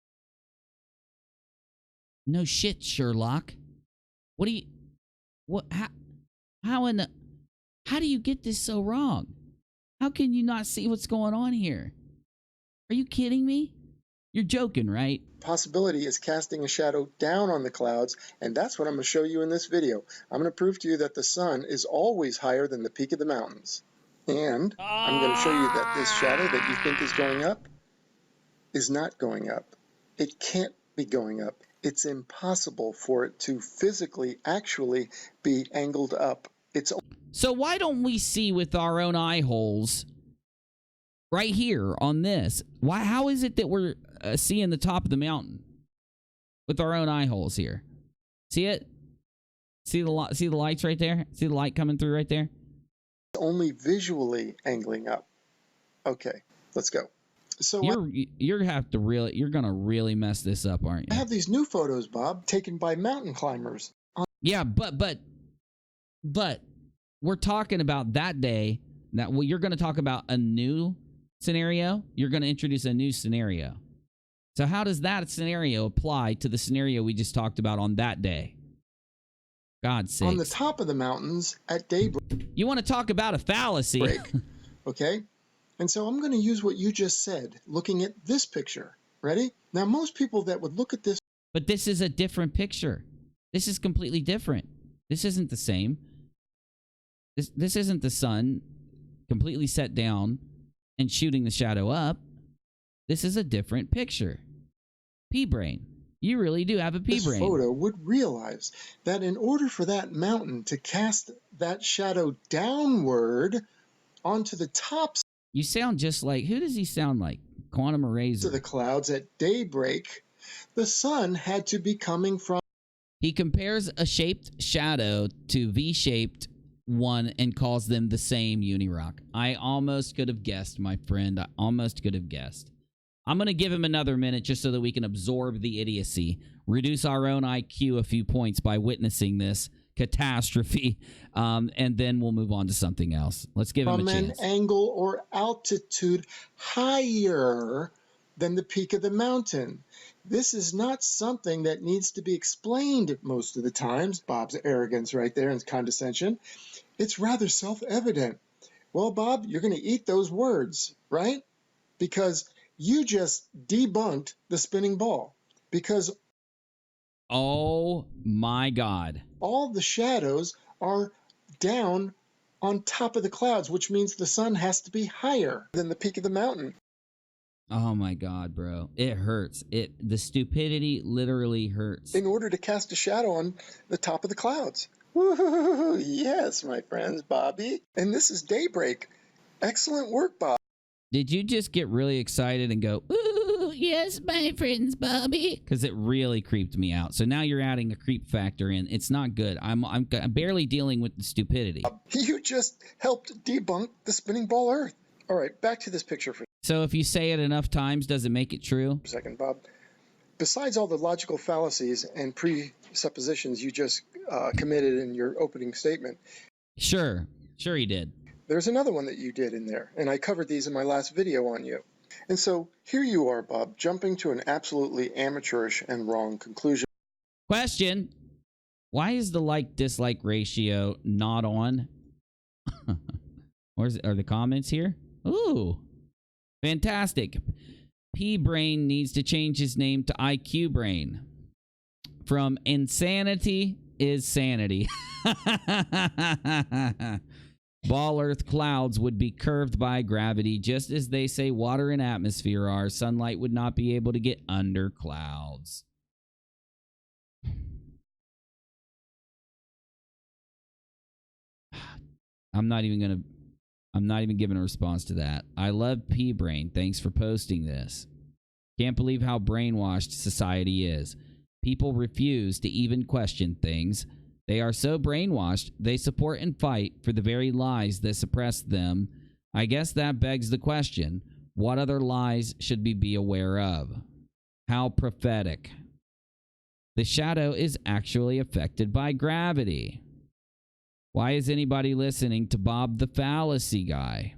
No shit, Sherlock. How do you get this so wrong? How can you not see what's going on here? Are you kidding me? You're joking, right? Possibility is casting a shadow down on the clouds, and that's what I'm going to show you in this video. I'm going to prove to you that the sun is always higher than the peak of the mountains. And I'm going to show you that this shadow that you think is going up is not going up. It can't be going up. It's impossible for it to physically, actually be angled up. So why don't we see with our own eye holes right here on this? How is it that we're seeing the top of the mountain with our own eye holes here? See it? See the lights right there? See the light coming through right there? Only visually angling up. Okay, let's go. So you're gonna really mess this up, aren't you? I have these new photos, Bob, taken by mountain climbers. Yeah, but we're talking about that day. You're going to talk about a new scenario. You're going to introduce a new scenario. So how does that scenario apply to the scenario we just talked about on that day? God's sake. On the top of the mountains at daybreak. You want to talk about a fallacy? Okay? And so I'm going to use what you just said, looking at this picture. Ready? Now, most people that would look at this... But this is a different picture. This is completely different. This isn't the same. This isn't the sun completely set down and shooting the shadow up. This is a different picture. P-brain. You really do have a P-brain. This photo would realize that in order for that mountain to cast that shadow downward onto the tops... You sound just like... Who does he sound like? Quantum Eraser. ...to the clouds at daybreak, the sun had to be coming from... He compares a shaped shadow to V-shaped one and calls them the same UNIRock. I almost could have guessed, my friend. I almost could have guessed. I'm going to give him another minute just so that we can absorb the idiocy, reduce our own IQ a few points by witnessing this catastrophe, and then we'll move on to something else. Let's give him a chance. From an angle or altitude higher than the peak of the mountain. This is not something that needs to be explained most of the times. Bob's arrogance right there and condescension. It's rather self-evident. Well, Bob, you're going to eat those words, right? Because you just debunked the spinning ball. Because Oh my God. all the shadows are down on top of the clouds, which means the sun has to be higher than the peak of the mountain. Oh my God, bro. It hurts. The stupidity literally hurts. In order to cast a shadow on the top of the clouds. Woo-hoo-hoo-hoo. Yes, my friends, Bobby. And this is Daybreak. Excellent work, Bob. Did you just get really excited and go, ooh, yes, my friends, Bobby? Because it really creeped me out. So now you're adding a creep factor in. It's not good. I'm barely dealing with the stupidity. You just helped debunk the spinning ball Earth. All right, back to this picture for So if you say it enough times, does it make it true? a second, Bob. Besides all the logical fallacies and presuppositions you just committed in your opening statement, Sure he did. there's another one that you did in there, and I covered these in my last video on you. And so here you are, Bob, jumping to an absolutely amateurish and wrong conclusion. Question. Why is the like-dislike ratio not on? Are the comments here? Ooh. Fantastic. P-Brain needs to change his name to IQ Brain. From insanity is sanity. Ball Earth clouds would be curved by gravity, just as they say water and atmosphere are. Sunlight would not be able to get under clouds. I'm not even giving a response to that. I love P-Brain. Thanks for posting this. Can't believe how brainwashed society is. People refuse to even question things. They are so brainwashed, they support and fight for the very lies that suppress them. I guess that begs the question, what other lies should we be aware of? How prophetic. The shadow is actually affected by gravity. Why is anybody listening to Bob the Fallacy Guy?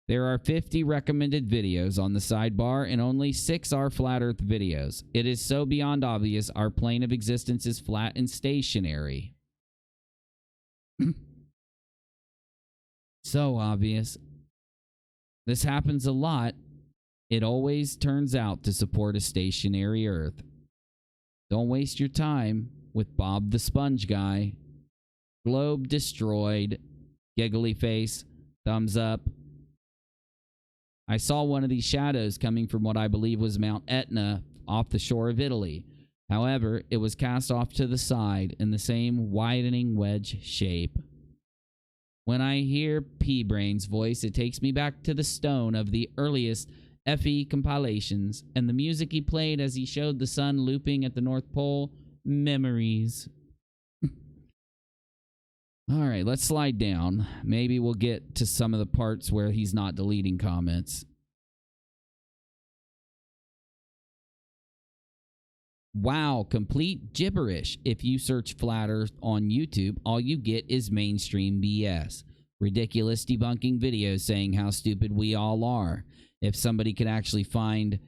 There are 50 recommended videos on the sidebar, and only 6 are flat Earth videos. It is so beyond obvious our plane of existence is flat and stationary. So obvious. This happens a lot. It always turns out to support a stationary Earth. Don't waste your time with Bob the Sponge Guy. Globe destroyed. Giggly face. Thumbs up. I saw one of these shadows coming from what I believe was Mount Etna off the shore of Italy. However, it was cast off to the side in the same widening wedge shape. When I hear P-Brain's voice, it takes me back to the stone of the earliest FE compilations and the music he played as he showed the sun looping at the North Pole. Memories. All right, let's slide down. Maybe we'll get to some of the parts where he's not deleting comments. Wow, complete gibberish. If you search Flat Earth on YouTube, all you get is mainstream BS. Ridiculous debunking videos saying how stupid we all are. If somebody could actually find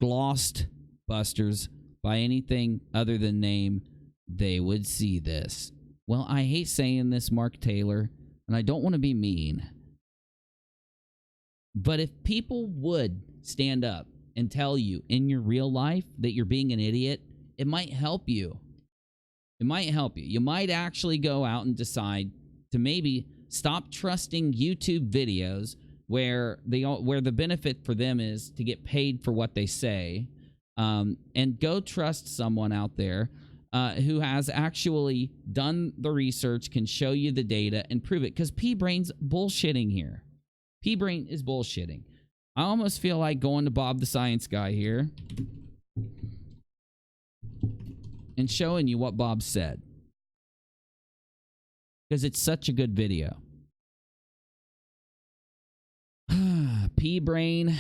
Glossed Busters by anything other than name, they would see this. Well, I hate saying this, Mark Taylor, and I don't want to be mean. But if people would stand up and tell you in your real life that you're being an idiot, it might help you. It might help you. You might actually go out and decide to maybe stop trusting YouTube videos where the benefit for them is to get paid for what they say, and go trust someone out there who has actually done the research, can show you the data and prove it. Because P-Brain's bullshitting here. P-Brain is bullshitting. I almost feel like going to Bob the Science Guy here and showing you what Bob said. Because it's such a good video. P-Brain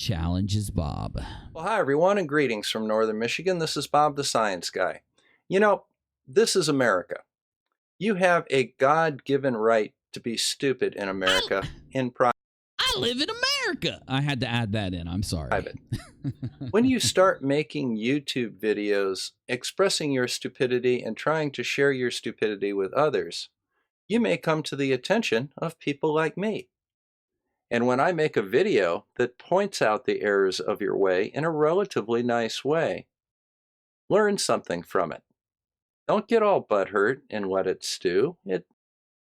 challenges Bob. Well, hi, everyone, and greetings from Northern Michigan. This is Bob the Science Guy. You know, this is America. You have a God-given right to be stupid in America in private. I live in America. America. I had to add that in. I'm sorry. Private. When you start making YouTube videos expressing your stupidity and trying to share your stupidity with others, you may come to the attention of people like me. And when I make a video that points out the errors of your way in a relatively nice way, learn something from it. Don't get all butthurt and let it stew.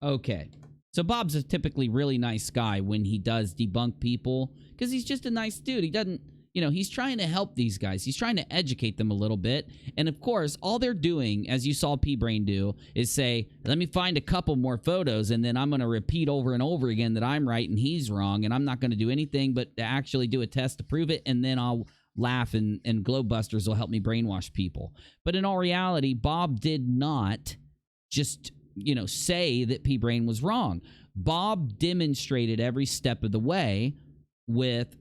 Okay. So Bob's a typically really nice guy when he does debunk people because he's just a nice dude. He doesn't, you know, he's trying to help these guys. He's trying to educate them a little bit. And of course, all they're doing, as you saw P-Brain do, is say, let me find a couple more photos and then I'm going to repeat over and over again that I'm right and he's wrong. And I'm not going to do anything but to actually do a test to prove it. And then I'll laugh and Globebusters will help me brainwash people. But in all reality, Bob did not just, you know, say that P-Brain was wrong. Bob demonstrated every step of the way with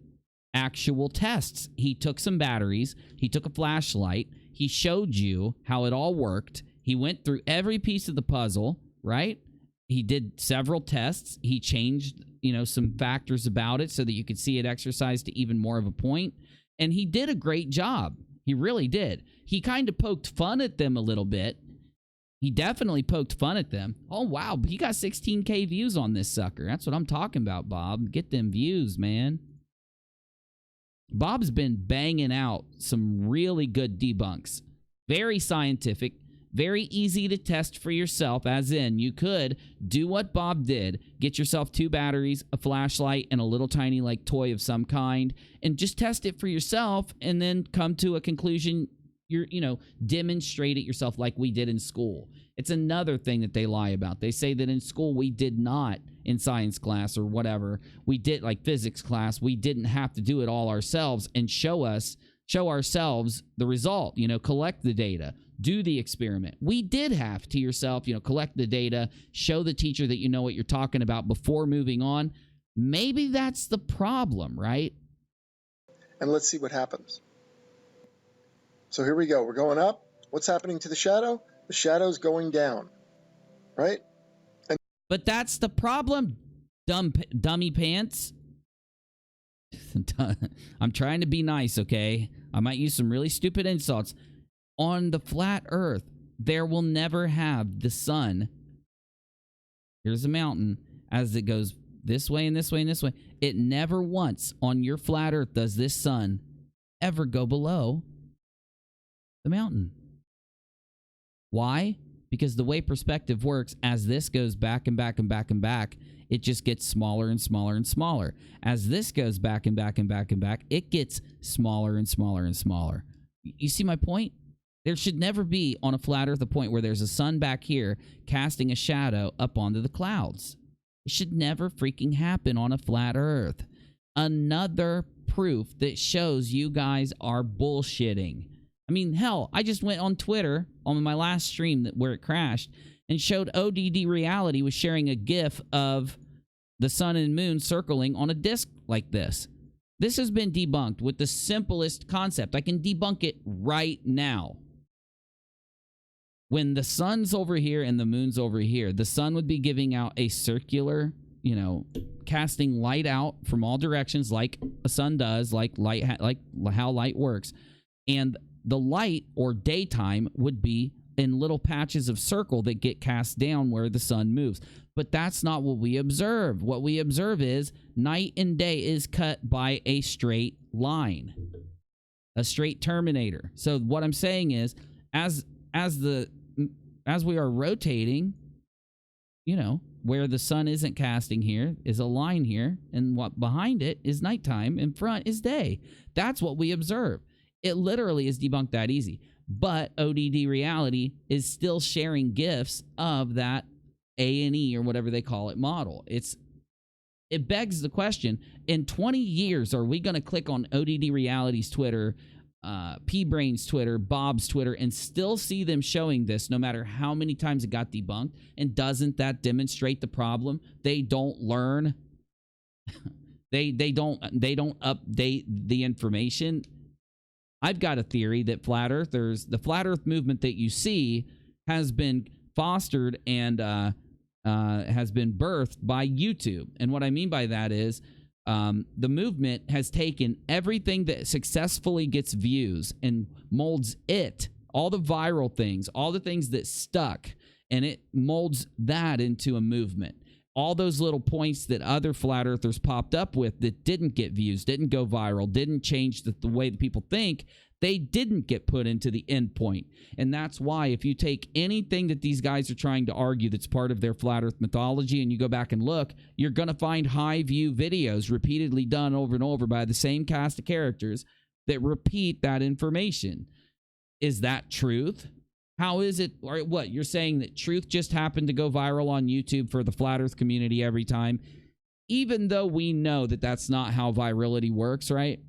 actual tests. He took some batteries. He took a flashlight. He showed you how it all worked. He went through every piece of the puzzle, right? He did several tests. He changed, you know, some factors about it so that you could see it exercised to even more of a point. And he did a great job. He really did. He kind of poked fun at them a little bit. He definitely poked fun at them. Oh, wow. He got 16K views on this sucker. That's what I'm talking about, Bob. Get them views, man. Bob's been banging out some really good debunks. Very scientific. Very easy to test for yourself, as in you could do what Bob did. Get yourself 2 batteries, a flashlight, and a little tiny like toy of some kind, and just test it for yourself and then come to a conclusion. You know, demonstrate it yourself like we did in school. It's another thing that they lie about. They say that in school we did not, in science class or whatever, we did like physics class, we didn't have to do it all ourselves and show ourselves the result, you know, collect the data. Do the experiment. We did have to yourself, you know, collect the data, show the teacher that you know what you're talking about before moving on. Maybe that's the problem, right? And let's see what happens. So here we go. We're going up. What's happening to the shadow? The shadow's going down, right? But that's the problem, dummy pants. I'm trying to be nice, okay? I might use some really stupid insults. On the flat earth, there will never have the sun. Here's a mountain. As it goes this way and this way and this way, it never once on your flat earth does this sun ever go below the mountain. Why? Because the way perspective works, as this goes back and back and back and back, it just gets smaller and smaller and smaller. As this goes back and back and back and back, it gets smaller and smaller and smaller. You see my point? There should never be on a flat earth a point where there's a sun back here casting a shadow up onto the clouds. It should never freaking happen on a flat earth. Another proof that shows you guys are bullshitting. I mean, hell, I just went on Twitter on my last stream where it crashed and showed ODD Reality was sharing a GIF of the sun and moon circling on a disc like this. This has been debunked with the simplest concept. I can debunk it right now. When the sun's over here and the moon's over here, the sun would be giving out a circular, you know, casting light out from all directions like a sun does, like how light works. And the light or daytime would be in little patches of circle that get cast down where the sun moves. But that's not what we observe. What we observe is night and day is cut by a straight line, a straight terminator. So what I'm saying is, as we are rotating, you know, where the sun isn't casting here is a line here, and what behind it is nighttime, in front is day. That's what we observe. It literally is debunked that easy. But ODD Reality is still sharing GIFs of that A&E or whatever they call it model. It begs the question, in 20 years, are we going to click on ODD Reality's Twitter, P-Brain's Twitter, Bob's Twitter, and still see them showing this no matter how many times it got debunked? And doesn't that demonstrate the problem? They don't learn. they don't update the information. I've got a theory that flat earthers, the flat earth movement that you see has been fostered and has been birthed by YouTube. And what I mean by that is The movement has taken everything that successfully gets views and molds it, all the viral things, all the things that stuck, and it molds that into a movement. All those little points that other flat earthers popped up with that didn't get views, didn't go viral, didn't change the way that people think, they didn't get put into the end point. And that's why if you take anything that these guys are trying to argue that's part of their flat earth mythology and you go back and look, you're going to find high view videos repeatedly done over and over by the same cast of characters that repeat that information. Is that truth? How is it, or what, you're saying that truth just happened to go viral on YouTube for the flat earth community every time, even though we know that that's not how virality works, right?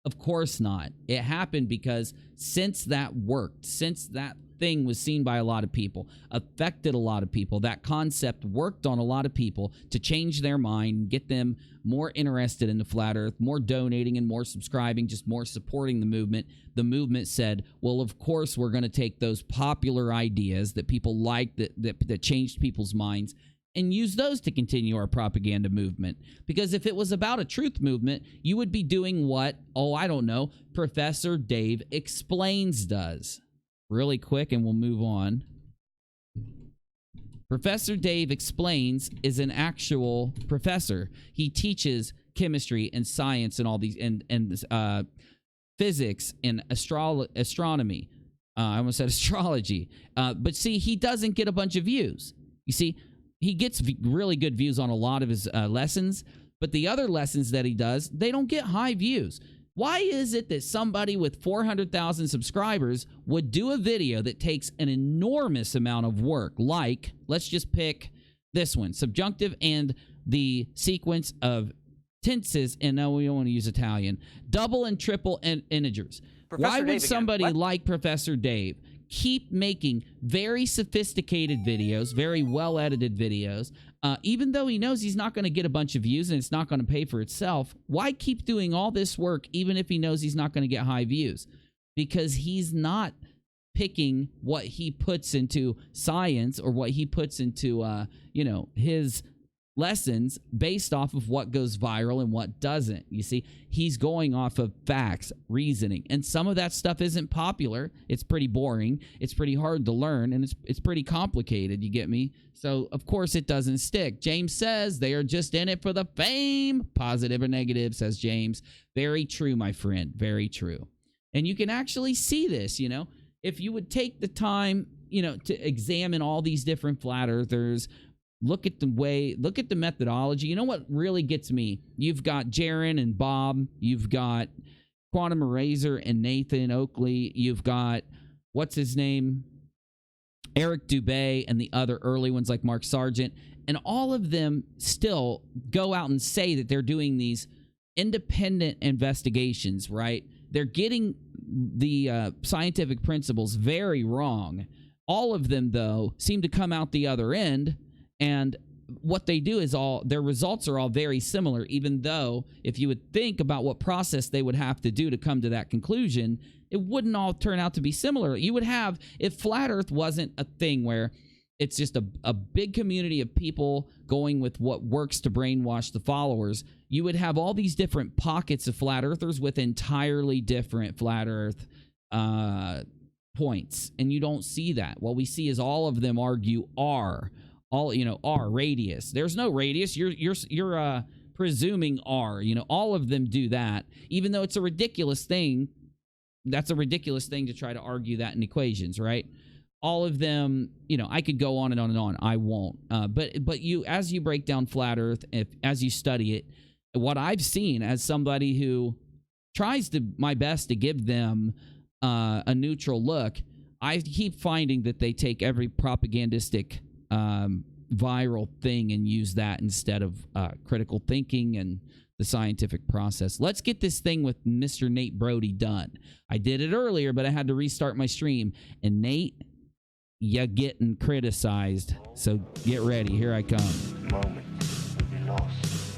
Of course not. It happened because since that worked, since that thing was seen by a lot of people, affected a lot of people, that concept worked on a lot of people to change their mind, get them more interested in the flat earth, more donating and more subscribing, just more supporting the movement. The movement said, well, of course we're going to take those popular ideas that people liked, that changed people's minds, and use those to continue our propaganda movement. Because if it was about a truth movement, you would be doing what, I don't know, Professor Dave Explains does. Really quick, and we'll move on. Professor Dave Explains is an actual professor. He teaches chemistry and science and all these, and physics and astronomy. I almost said astrology. But see, he doesn't get a bunch of views. You see, he gets really good views on a lot of his lessons, but the other lessons that he does, they don't get high views. Why is it that somebody with 400,000 subscribers would do a video that takes an enormous amount of work, like, let's just pick this one, subjunctive and the sequence of tenses, and no, we don't want to use Italian, double and triple and integers. Why would somebody like Professor Dave keep making very sophisticated videos, very well-edited videos, even though he knows he's not going to get a bunch of views and it's not going to pay for itself? Why keep doing all this work even if he knows he's not going to get high views? Because he's not picking what he puts into science or what he puts into, his lessons based off of what goes viral and what doesn't. You see, he's going off of facts, reasoning, and some of that stuff isn't popular. It's pretty boring. It's pretty hard to learn, and it's pretty complicated. You get me? So of course it doesn't stick. James says they are just in it for the fame. Positive or negative, says James. Very true, my friend. Very true. And you can actually see this, if you would take the time, to examine all these different flat earthers. Look at the methodology. You know what really gets me? You've got Jaron and Bob. You've got Quantum Eraser and Nathan Oakley. You've got, what's his name? Eric Dubay and the other early ones like Mark Sargent. And all of them still go out and say that they're doing these independent investigations, right? They're getting the scientific principles very wrong. All of them, though, seem to come out the other end. And what they do is their results are all very similar, even though if you would think about what process they would have to do to come to that conclusion, it wouldn't all turn out to be similar. You would have, if Flat Earth wasn't a thing where it's just a big community of people going with what works to brainwash the followers, you would have all these different pockets of Flat Earthers with entirely different Flat Earth points. And you don't see that. What we see is all of them argue R. R, radius. There's no radius. You're presuming R. All of them do that, even though it's a ridiculous thing. That's a ridiculous thing to try to argue that in equations, right? All of them, I could go on and on and on. I won't. But you, as you break down flat Earth, as you study it, what I've seen as somebody who tries my best to give them a neutral look, I keep finding that they take every propagandistic viral thing and use that instead of critical thinking and the scientific process. Let's get this thing with Mr. Nate Brody done. I did it earlier, but I had to restart my stream. And Nate, you're getting criticized. So get ready. Here I come. Moment will be lost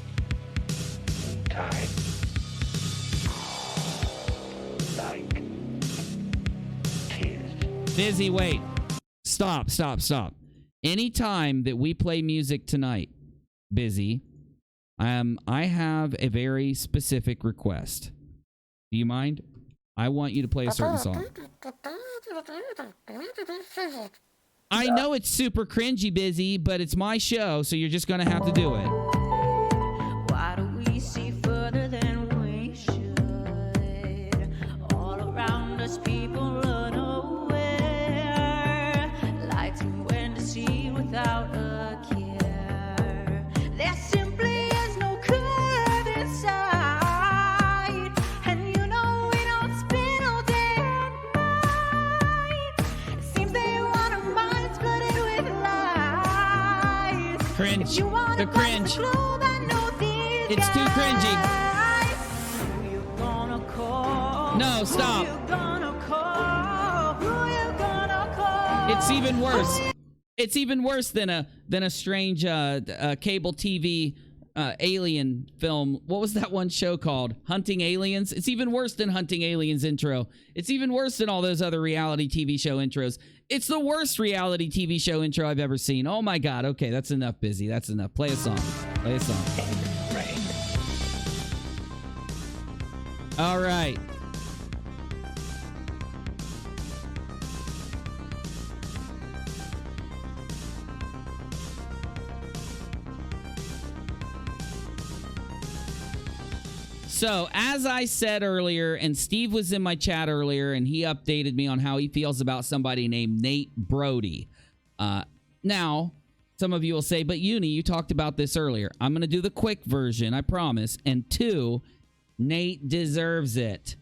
in time. Like tears. Busy, wait. Stop. Anytime that we play music tonight, Busy, I have a very specific request. Do you mind? I want you to play a certain song. I know it's super cringy, Busy, but it's my show, so you're just gonna have to do it. Why do we see further than we should? All around us, people unaware, lights and when to see without a care. There simply is no curve inside, and you know we don't spend all day and night. It seems they want our minds flooded with lies. Cringe. If you wanna The bust cringe. the globe, I know these It's too cringy. guys. Who you gonna call? No, stop. Who you gonna call? Who you gonna call? It's even worse. It's even worse than a strange cable TV alien film. What was that one show called? Hunting Aliens. It's even worse than Hunting Aliens intro. It's even worse than all those other reality TV show intros. It's the worst reality TV show intro I've ever seen. Oh my God. Okay, that's enough, Busy. That's enough. Play a song. Play a song. All right. So, as I said earlier, and Steve was in my chat earlier, and he updated me on how he feels about somebody named Nate Brody. Now, some of you will say, but Uni, you talked about this earlier. I'm going to do the quick version, I promise. And 2, Nate deserves it.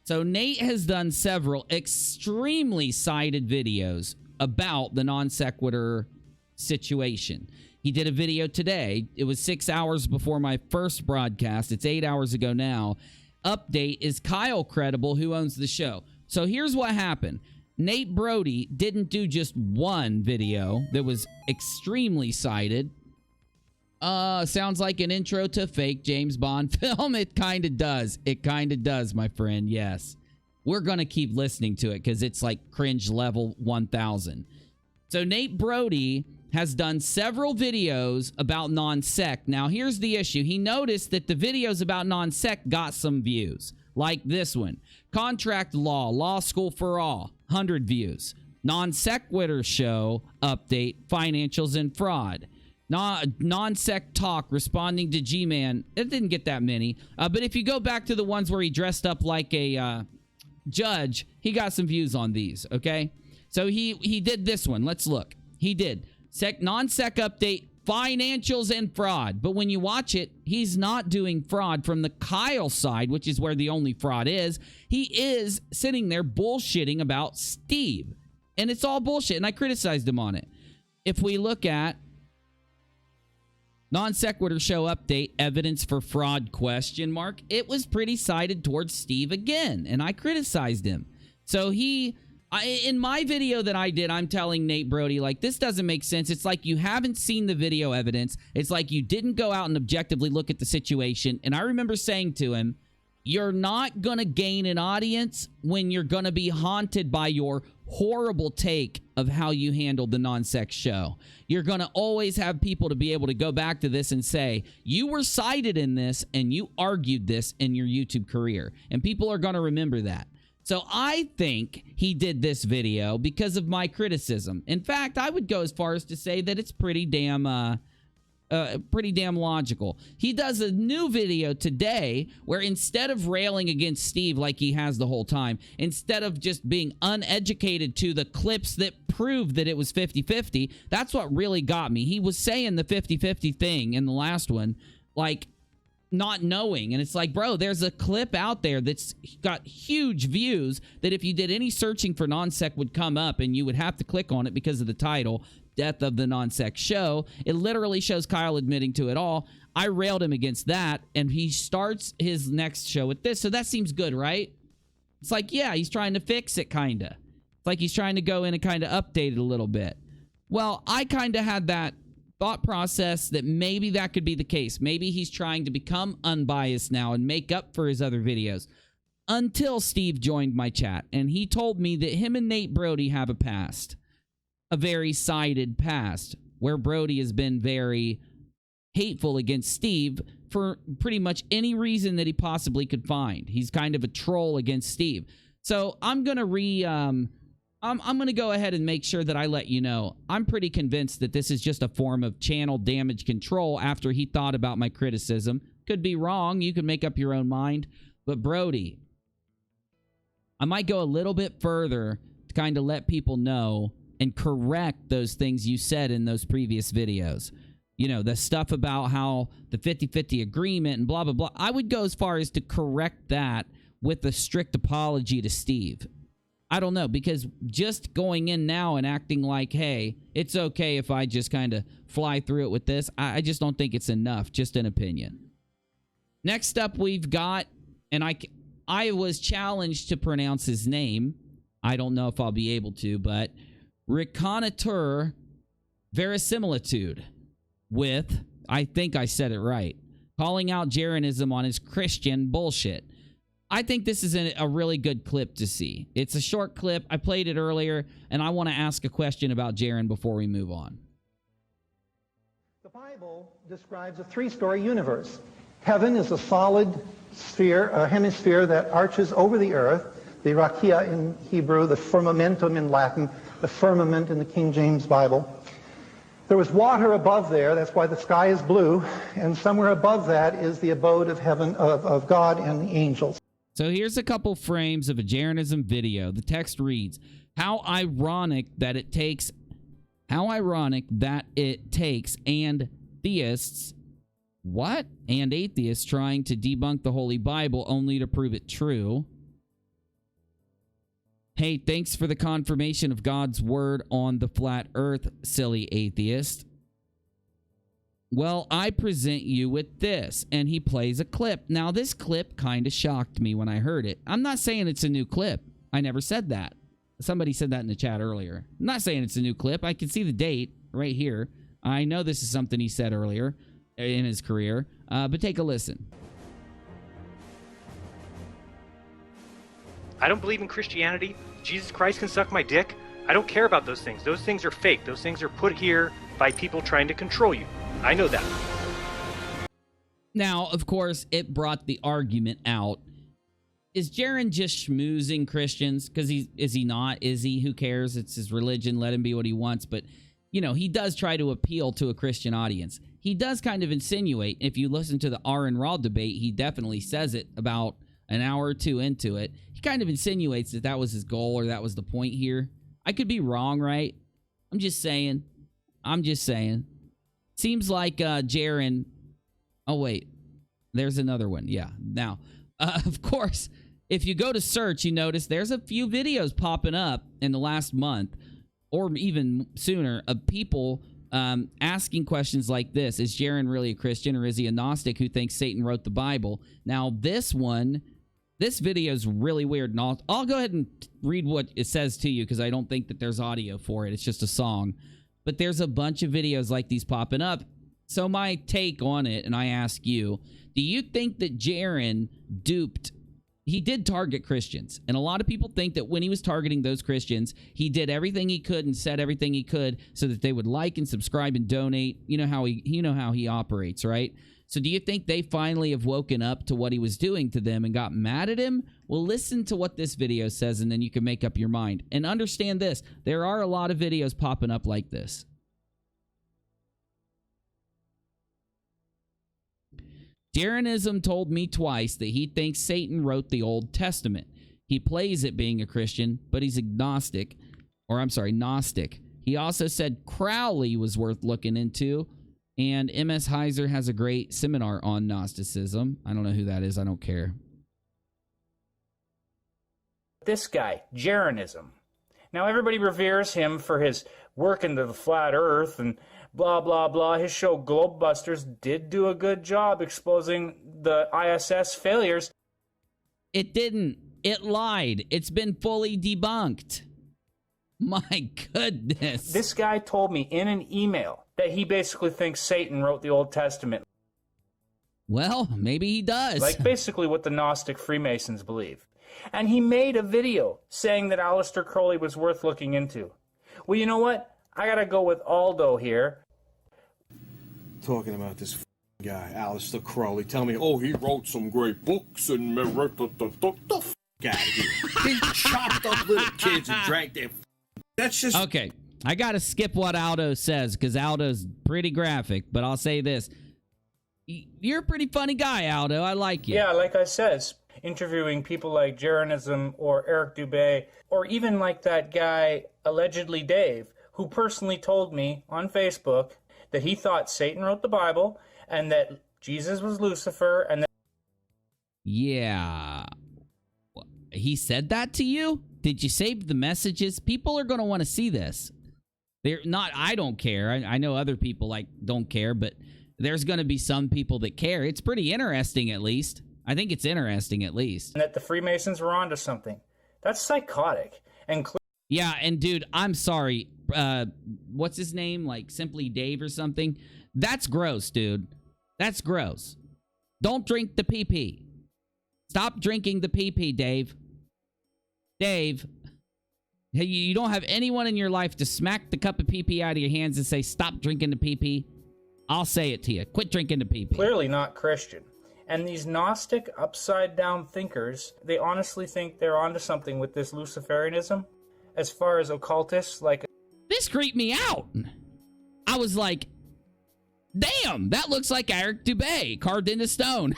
So, Nate has done several extremely cited videos about the non sequitur situation. He did a video today. It was 6 hours before my first broadcast. It's 8 hours ago now. Update, is Kyle credible? Who owns the show? So here's what happened. Nate Brody didn't do just one video that was extremely cited. Sounds like an intro to a fake James Bond film. It kind of does. It kind of does, my friend. Yes. We're going to keep listening to it because it's like cringe level 1000. So Nate Brody has done several videos about non-sec. Now, here's the issue. He noticed that the videos about non-sec got some views, like this one. Contract Law, Law School for All, 100 views. Non-sequitur show, update, financials and fraud. Non-sec talk, responding to G-Man. It didn't get that many. But if you go back to the ones where he dressed up like a judge, he got some views on these, okay? So he did this one. Let's look. He did non-sec update, financials and fraud. But when you watch it, he's not doing fraud from the Kyle side, which is where the only fraud is. He is sitting there bullshitting about Steve. And it's all bullshit. And I criticized him on it. If we look at non sequitur show update, evidence for fraud question mark, it was pretty sided towards Steve again. And I criticized him. So in my video that I did, I'm telling Nate Brody, like, this doesn't make sense. It's like you haven't seen the video evidence. It's like you didn't go out and objectively look at the situation. And I remember saying to him, you're not going to gain an audience when you're going to be haunted by your horrible take of how you handled the non-sex show. You're going to always have people to be able to go back to this and say, you were cited in this and you argued this in your YouTube career. And people are going to remember that. So I think he did this video because of my criticism. In fact, I would go as far as to say that it's pretty damn logical. He does a new video today where instead of railing against Steve like he has the whole time, instead of just being uneducated to the clips that prove that it was 50-50, that's what really got me. He was saying the 50-50 thing in the last one, like, not knowing. And it's like, bro, there's a clip out there that's got huge views that if you did any searching for non-sec would come up and you would have to click on it because of the title, Death of the Non-Sec Show. It literally shows Kyle admitting to it all. I railed him against that, and he starts his next show with this. So that seems good, right? It's like, yeah, he's trying to fix it, kind of. It's like he's trying to go in and kind of update it a little bit. Well, I kind of had that thought process that maybe that could be the case. Maybe he's trying to become unbiased now and make up for his other videos. Until Steve joined my chat, and he told me that him and Nate Brody have a past. A very sided past, where Brody has been very hateful against Steve for pretty much any reason that he possibly could find. He's kind of a troll against Steve. So I'm going to I'm going to go ahead and make sure that I let you know. I'm pretty convinced that this is just a form of channel damage control after he thought about my criticism. Could be wrong. You can make up your own mind. But Brody, I might go a little bit further to kind of let people know and correct those things you said in those previous videos. You know, the stuff about how the 50-50 agreement and blah, blah, blah. I would go as far as to correct that with a strict apology to Steve. I don't know, because just going in now and acting like, hey, it's okay if I just kind of fly through it with this, I just don't think it's enough, just an opinion. Next up, we've got, and I was challenged to pronounce his name. I don't know if I'll be able to, but Reconnoitre Verisimilitude with, I think I said it right, calling out Jeranism on his Christian bullshit. I think this is a really good clip to see. It's a short clip. I played it earlier, and I want to ask a question about Jeran before we move on. The Bible describes a three-story universe. Heaven is a solid sphere, a hemisphere that arches over the earth, the rakia in Hebrew, the firmamentum in Latin, the firmament in the King James Bible. There was water above there, that's why the sky is blue, and somewhere above that is the abode of heaven, of God and the angels. So here's a couple frames of a Jeranism video. The text reads, how ironic that it takes and theists, what? And atheists trying to debunk the Holy Bible only to prove it true. Hey, thanks for the confirmation of God's word on the flat earth, silly atheist. Well, I present you with this, and he plays a clip. Now, this clip kind of shocked me when I heard it. I'm not saying it's a new clip. I never said that. Somebody said that in the chat earlier. I'm not saying it's a new clip. I can see the date right here. I know this is something he said earlier in his career, but take a listen. I don't believe in Christianity. Jesus Christ can suck my dick. I don't care about those things. Those things are fake. Those things are put here by people trying to control you. I know that. Now, of course, it brought the argument out. Is Jeran just schmoozing Christians? Because is he not? Is he? Who cares? It's his religion. Let him be what he wants. But, you know, he does try to appeal to a Christian audience. He does kind of insinuate. If you listen to the R and Raw debate, he definitely says it about an hour or two into it. He kind of insinuates that that was his goal or that was the point here. I could be wrong, right? I'm just saying. Seems like Jeran... Oh, wait. There's another one. Yeah. Now, of course, if you go to search, you notice there's a few videos popping up in the last month or even sooner of people asking questions like this. Is Jeran really a Christian, or is he a Gnostic who thinks Satan wrote the Bible? Now, this video is really weird, and I'll go ahead and read what it says to you because I don't think that there's audio for it. It's just a song. But there's a bunch of videos like these popping up. So my take on it, and I ask you, do you think that Jeran he did target Christians, and a lot of people think that when he was targeting those Christians, he did everything he could and said everything he could so that they would like and subscribe and donate. You know how he operates, right? So do you think they finally have woken up to what he was doing to them and got mad at him? Well, listen to what this video says, and then you can make up your mind. And understand this, there are a lot of videos popping up like this. Jeranism told me twice that he thinks Satan wrote the Old Testament. He plays at being a Christian, but he's Gnostic. He also said Crowley was worth looking into, and M.S. Heiser has a great seminar on Gnosticism. I don't know who that is. I don't care. This guy, Jeranism. Now, everybody reveres him for his work into the flat earth and blah, blah, blah. His show Globebusters did do a good job exposing the ISS failures. It didn't. It lied. It's been fully debunked. My goodness. This guy told me in an email that he basically thinks Satan wrote the Old Testament. Well, maybe he does. Like basically what the Gnostic Freemasons believe. And he made a video saying that Aleister Crowley was worth looking into. Well, you know what? I gotta go with Aldo here. talking about this guy, Aleister Crowley. Tell me, oh, he wrote some great books and the f out of here. He chopped up little kids and drank their. That's just okay. I gotta skip what Aldo says because Aldo's pretty graphic. But I'll say this: you're a pretty funny guy, Aldo. I like you. Yeah, like I said, interviewing people like JERANISM or Eric Dubé, or even like that guy, allegedly Dave, who personally told me on Facebook that he thought Satan wrote the Bible and that Jesus was Lucifer and that... Yeah. He said that to you? Did you save the messages? People are going to want to see this. They're not, I don't care. I know other people don't care, but there's going to be some people that care. It's pretty interesting, at least. I think it's interesting, at least. And that the Freemasons were onto something. That's psychotic. And yeah, and dude, I'm sorry. What's his name? Like Simply Dave or something? That's gross, dude. That's gross. Don't drink the pee-pee. Stop drinking the pee-pee, Dave. Dave, hey, you don't have anyone in your life to smack the cup of pee-pee out of your hands and say, stop drinking the pee-pee? I'll say it to you. Quit drinking the pee-pee. Clearly not Christian. And these Gnostic, upside-down thinkers, they honestly think they're onto something with this Luciferianism. As far as occultists, like... This creeped me out. I was like, damn, that looks like Eric Dubé carved into stone.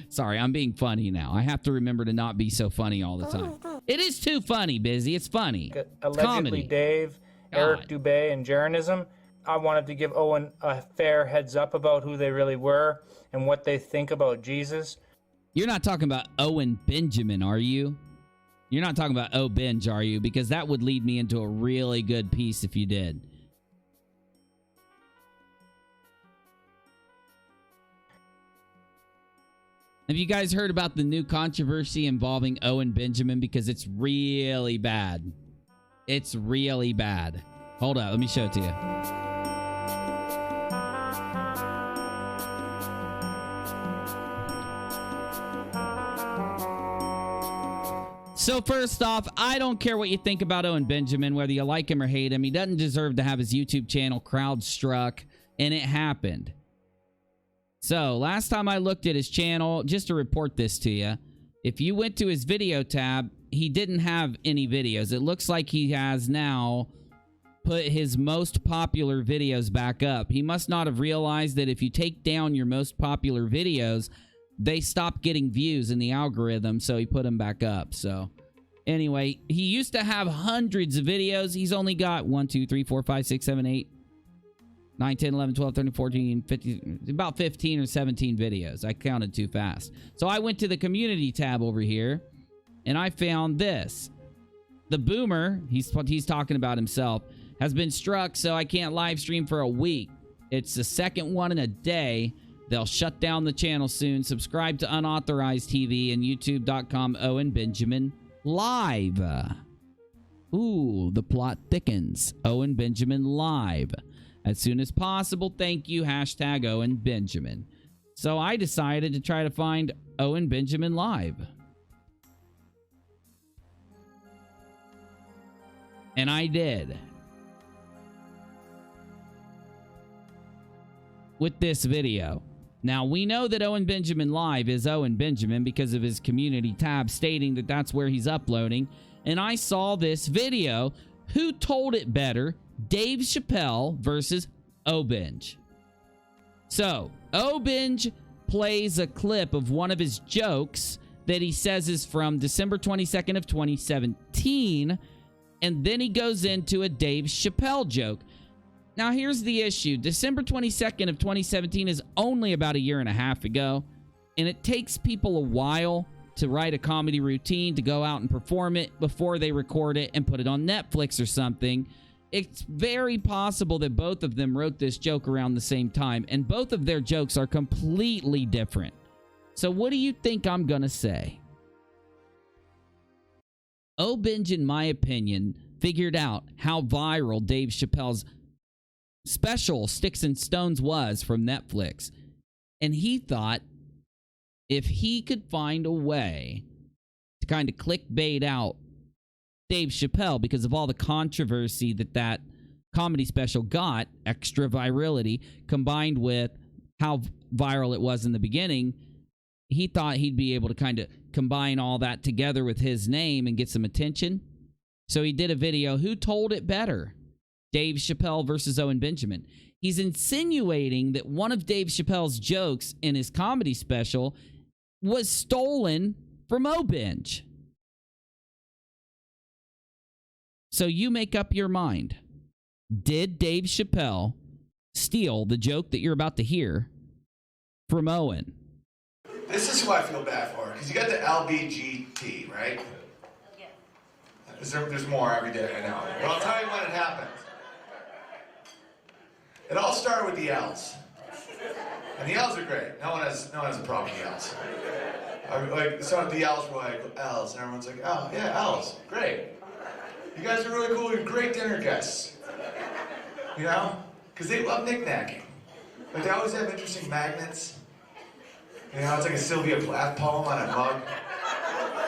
Sorry, I'm being funny now. I have to remember to not be so funny all the time. It is too funny, Busy. It's funny. Allegedly comedy. Dave, Eric Dubé, and JERANISM. I wanted to give Owen a fair heads up about who they really were and what they think about Jesus. You're not talking about Owen Benjamin, are you? You're not talking about O Benj, are you? Because that would lead me into a really good piece if you did. Have you guys heard about the new controversy involving Owen Benjamin? Because it's really bad. It's really bad. Hold up, let me show it to you. So first off, I don't care what you think about Owen Benjamin, whether you like him or hate him. He doesn't deserve to have his YouTube channel crowd struck, and it happened. So last time I looked at his channel, just to report this to you, if you went to his video tab, he didn't have any videos. It looks like he has now put his most popular videos back up. He must not have realized that if you take down your most popular videos, they stop getting views in the algorithm, so he put them back up. So anyway, he used to have hundreds of videos. He's only got 1, 2, 3, 4, 5, 6, 7, 8, 9, 10, 11, 12, 13, 14, 15, about 15 or 17 videos. I counted too fast. So I went to the community tab over here, and I found this. The boomer, he's talking about himself, has been struck, so I can't live stream for a week. It's the second one in a day. They'll shut down the channel soon. Subscribe to Unauthorized TV and youtube.com Owen Benjamin Live. Ooh, the plot thickens. Owen Benjamin Live. As soon as possible, thank you, hashtag Owen Benjamin. So I decided to try to find Owen Benjamin Live. And I did. With this video. Now, we know that Owen Benjamin Live is Owen Benjamin because of his community tab stating that that's where he's uploading. And I saw this video. Who told it better? Dave Chappelle versus Obenj. So, Obenj plays a clip of one of his jokes that he says is from December 22nd of 2017. And then he goes into a Dave Chappelle joke. Now, here's the issue. December 22nd of 2017 is only about a year and a half ago, and it takes people a while to write a comedy routine, to go out and perform it before they record it and put it on Netflix or something. It's very possible that both of them wrote this joke around the same time, and both of their jokes are completely different. So what do you think I'm going to say? Obenj, in my opinion, figured out how viral Dave Chappelle's special Sticks and Stones was from Netflix. And he thought if he could find a way to kind of clickbait out Dave Chappelle because of all the controversy that comedy special got extra virality, combined with how viral it was in the beginning, he thought he'd be able to kind of combine all that together with his name and get some attention. So he did a video, Who Told It Better? Dave Chappelle versus Owen Benjamin. He's insinuating that one of Dave Chappelle's jokes in his comedy special was stolen from O-Binge. So you make up your mind. Did Dave Chappelle steal the joke that you're about to hear from Owen? This is who I feel bad for, because you got the LBGT, right? Yeah. There's more every day, I know. But I'll tell you when it happened. It all started with the L's. And the L's are great. No one has a problem with the L's. So the L's were like, L's, and everyone's like, oh, yeah, L's, great. You guys are really cool, you're great dinner guests. You know? Because they love knick-knacking. Like, they always have interesting magnets. You know, it's like a Sylvia Plath poem on a mug.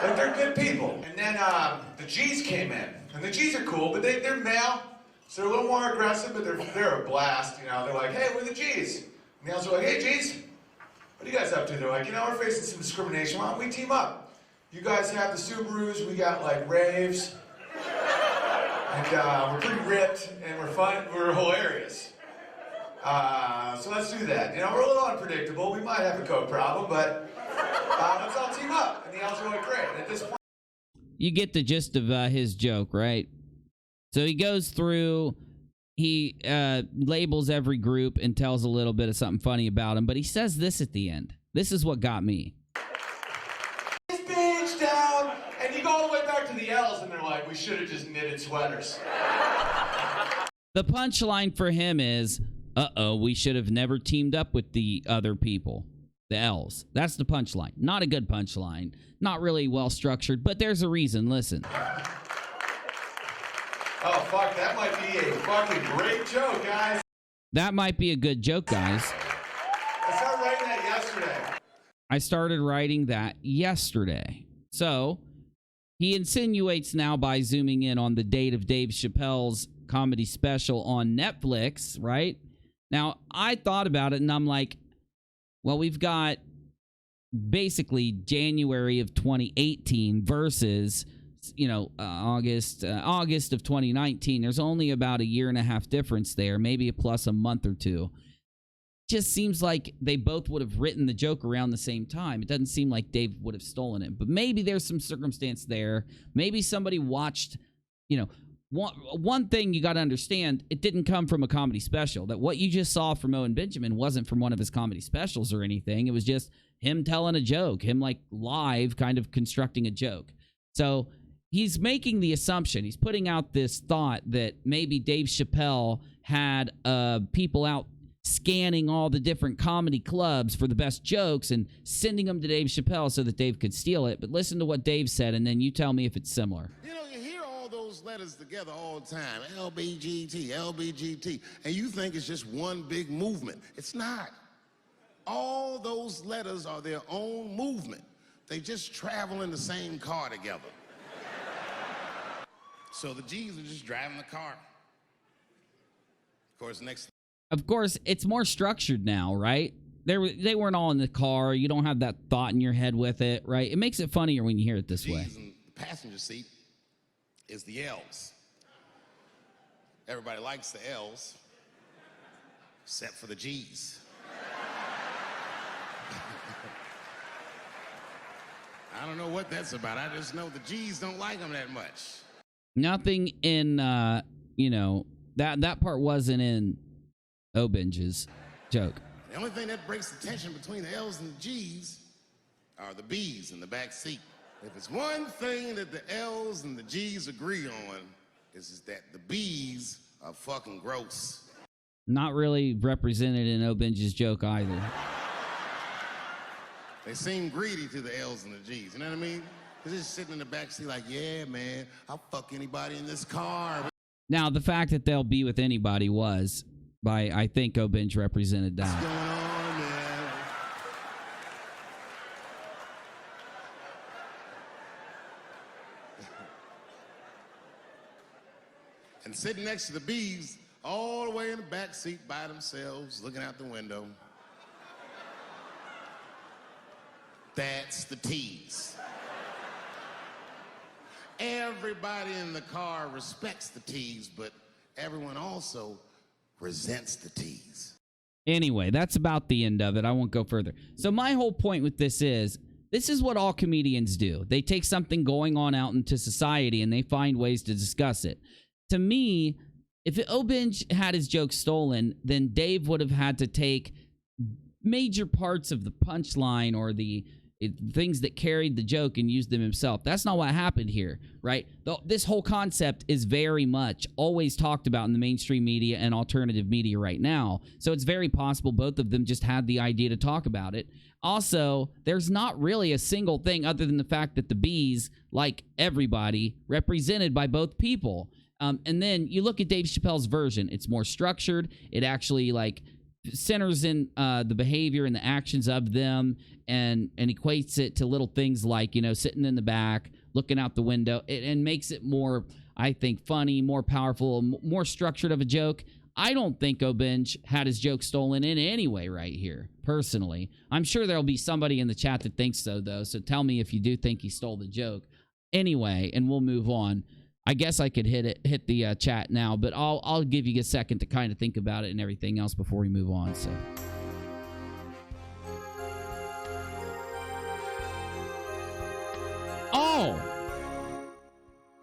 Like, they're good people. And then the G's came in. And the G's are cool, but they're male, so they're a little more aggressive, but they're a blast, you know. They're like, hey, we're the G's. And the L's are like, hey, G's, what are you guys up to? They're like, you know, we're facing some discrimination. Why don't we team up? You guys have the Subarus, we got, like, raves. And we're pretty ripped, and we're fun, we're hilarious. So let's do that. You know, we're a little unpredictable. We might have a coke problem, but let's all team up. And the L's are like, great. And at this point, you get the gist of his joke, right? So he goes through, he labels every group and tells a little bit of something funny about them, but he says this at the end. This is what got me. this page down, and you go all the way back to the L's, and they're like, we should have just knitted sweaters. The punchline for him is, uh-oh, we should have never teamed up with the other people, the L's. That's the punchline. Not a good punchline. Not really well structured, but there's a reason. Listen. Oh, fuck, that might be a fucking great joke, guys. That might be a good joke, guys. I started writing that yesterday. I started writing that yesterday. So, he insinuates now by zooming in on the date of Dave Chappelle's comedy special on Netflix, right? Now, I thought about it, and I'm like, well, we've got basically January of 2018 versus, you know, August of 2019. There's only about a year and a half difference there, maybe plus a month or two. Just seems like they both would have written the joke around the same time. It doesn't seem like Dave would have stolen it, but maybe there's some circumstance there. Maybe somebody watched, you know, one thing you got to understand, it didn't come from a comedy special. That what you just saw from Owen Benjamin wasn't from one of his comedy specials or anything. It was just him telling a joke, him like live kind of constructing a joke. So he's making the assumption, he's putting out this thought that maybe Dave Chappelle had people out scanning all the different comedy clubs for the best jokes and sending them to Dave Chappelle so that Dave could steal it. But listen to what Dave said, and then you tell me if it's similar. You know, you hear all those letters together all the time, LBGT, LBGT, and you think it's just one big movement. It's not. All those letters are their own movement. They just travel in the same car together. So the G's are just driving the car. Of course, it's more structured now, right? They weren't all in the car. You don't have that thought in your head with it, right? It makes it funnier when you hear it this way. In the passenger seat is the L's. Everybody likes the L's, except for the G's. I don't know what that's about. I just know the G's don't like them that much. Nothing in, you know, that part wasn't in O-Binge's joke. The only thing that breaks the tension between the L's and the G's are the B's in the back seat. If it's one thing that the L's and the G's agree on, is that the B's are fucking gross. Not really represented in O-Binge's joke either. They seem greedy to the L's and the G's, you know what I mean? They're just sitting in the back seat like, yeah, man, I'll fuck anybody in this car. Now, the fact that they'll be with anybody was by, I think O-Binge represented that. What's going on, man? And sitting next to the B's all the way in the back seat by themselves, looking out the window. That's the tease. Everybody in the car respects the tease, but everyone also resents the tease. Anyway, that's about the end of it. I won't go further. So my whole point with this is what all comedians do. They take something going on out into society and they find ways to discuss it. To me, if Obinge had his joke stolen, then Dave would have had to take major parts of the punchline or the things that carried the joke and use them himself. That's not what happened here, right? This whole concept is very much always talked about in the mainstream media and alternative media right now. So it's very possible both of them just had the idea to talk about it. Also, there's not really a single thing other than the fact that the bees, like everybody, represented by both people. And then you look at Dave Chappelle's version. It's more structured. It actually centers in the behavior and the actions of them and equates it to little things like, sitting in the back, looking out the window, and makes it more, I think, funny, more powerful, more structured of a joke. I don't think Obinge had his joke stolen in any way right here, personally. I'm sure there'll be somebody in the chat that thinks so, though, so tell me if you do think he stole the joke. Anyway, and we'll move on. I guess I could hit the chat now, but I'll give you a second to kind of think about it and everything else before we move on. So,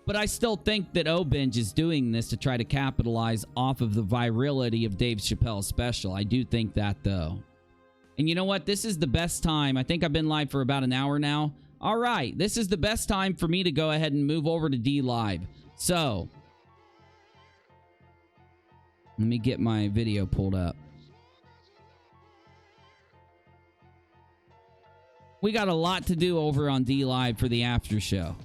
but I still think that Obinge is doing this to try to capitalize off of the virality of Dave Chappelle's special. I do think that, though. And you know what? This is the best time. I think I've been live for about an hour now. All right, this is the best time for me to go ahead and move over to D Live. So, let me get my video pulled up. We got a lot to do over on D Live for the after show.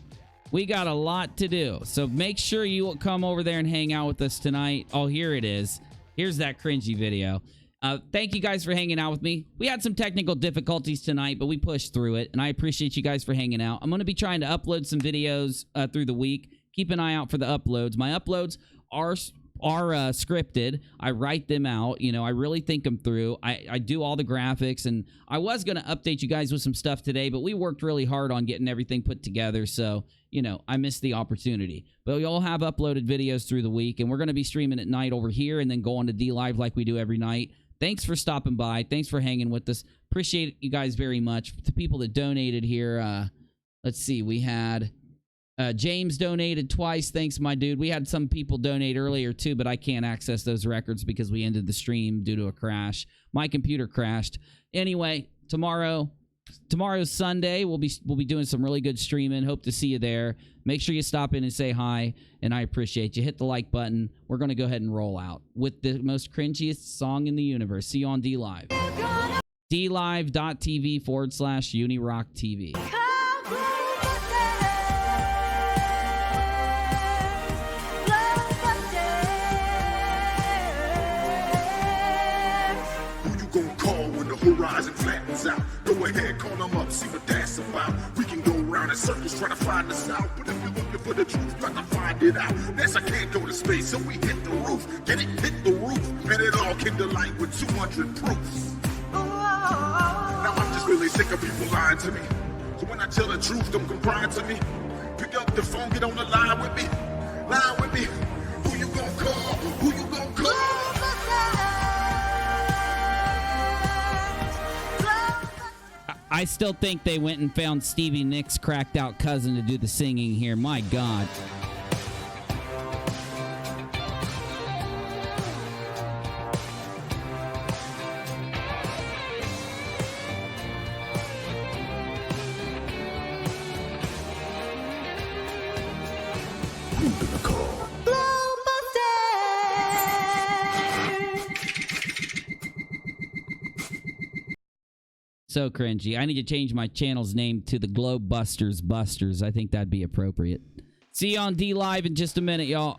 We got a lot to do. So make sure you will come over there and hang out with us tonight. Oh, here it is. Here's that cringy video. Thank you guys for hanging out with me. We had some technical difficulties tonight, but we pushed through it, and I appreciate you guys for hanging out. I'm going to be trying to upload some videos through the week. Keep an eye out for the uploads. My uploads are scripted. I write them out. I really think them through. I do all the graphics, and I was going to update you guys with some stuff today, but we worked really hard on getting everything put together, so, I missed the opportunity. But you'll have uploaded videos through the week, and we're going to be streaming at night over here and then go on to D Live like we do every night. Thanks for stopping by. Thanks for hanging with us. Appreciate you guys very much. The people that donated here, let's see, we had James donated twice. Thanks, my dude. We had some people donate earlier, too, but I can't access those records because we ended the stream due to a crash. My computer crashed. Anyway, tomorrow's Sunday. We'll be doing some really good streaming. Hope to see you there. Make sure you stop in and say hi, and I appreciate you. Hit the like button. We're going to go ahead and roll out with the most cringiest song in the universe. See you on D Live. DLive.tv/UNIRocktv. Horizon flattens out. Go ahead, call them up, see what that's about. We can go around in circles trying to find us out. But if you're looking for the truth, got to find it out. NASA can't go to space, so we hit the roof. Get it, hit the roof. And it all came to light with 200 proofs. Now I'm just really sick of people lying to me. So when I tell the truth, don't come crying to me. Pick up the phone, get on the line with me. Line with me. Who you gonna call? Who you gonna call? I still think they went and found Stevie Nicks' cracked out cousin to do the singing here. My God. So cringy. I need to change my channel's name to the Globe Busters Busters. I think that'd be appropriate. See you on D Live in just a minute, y'all.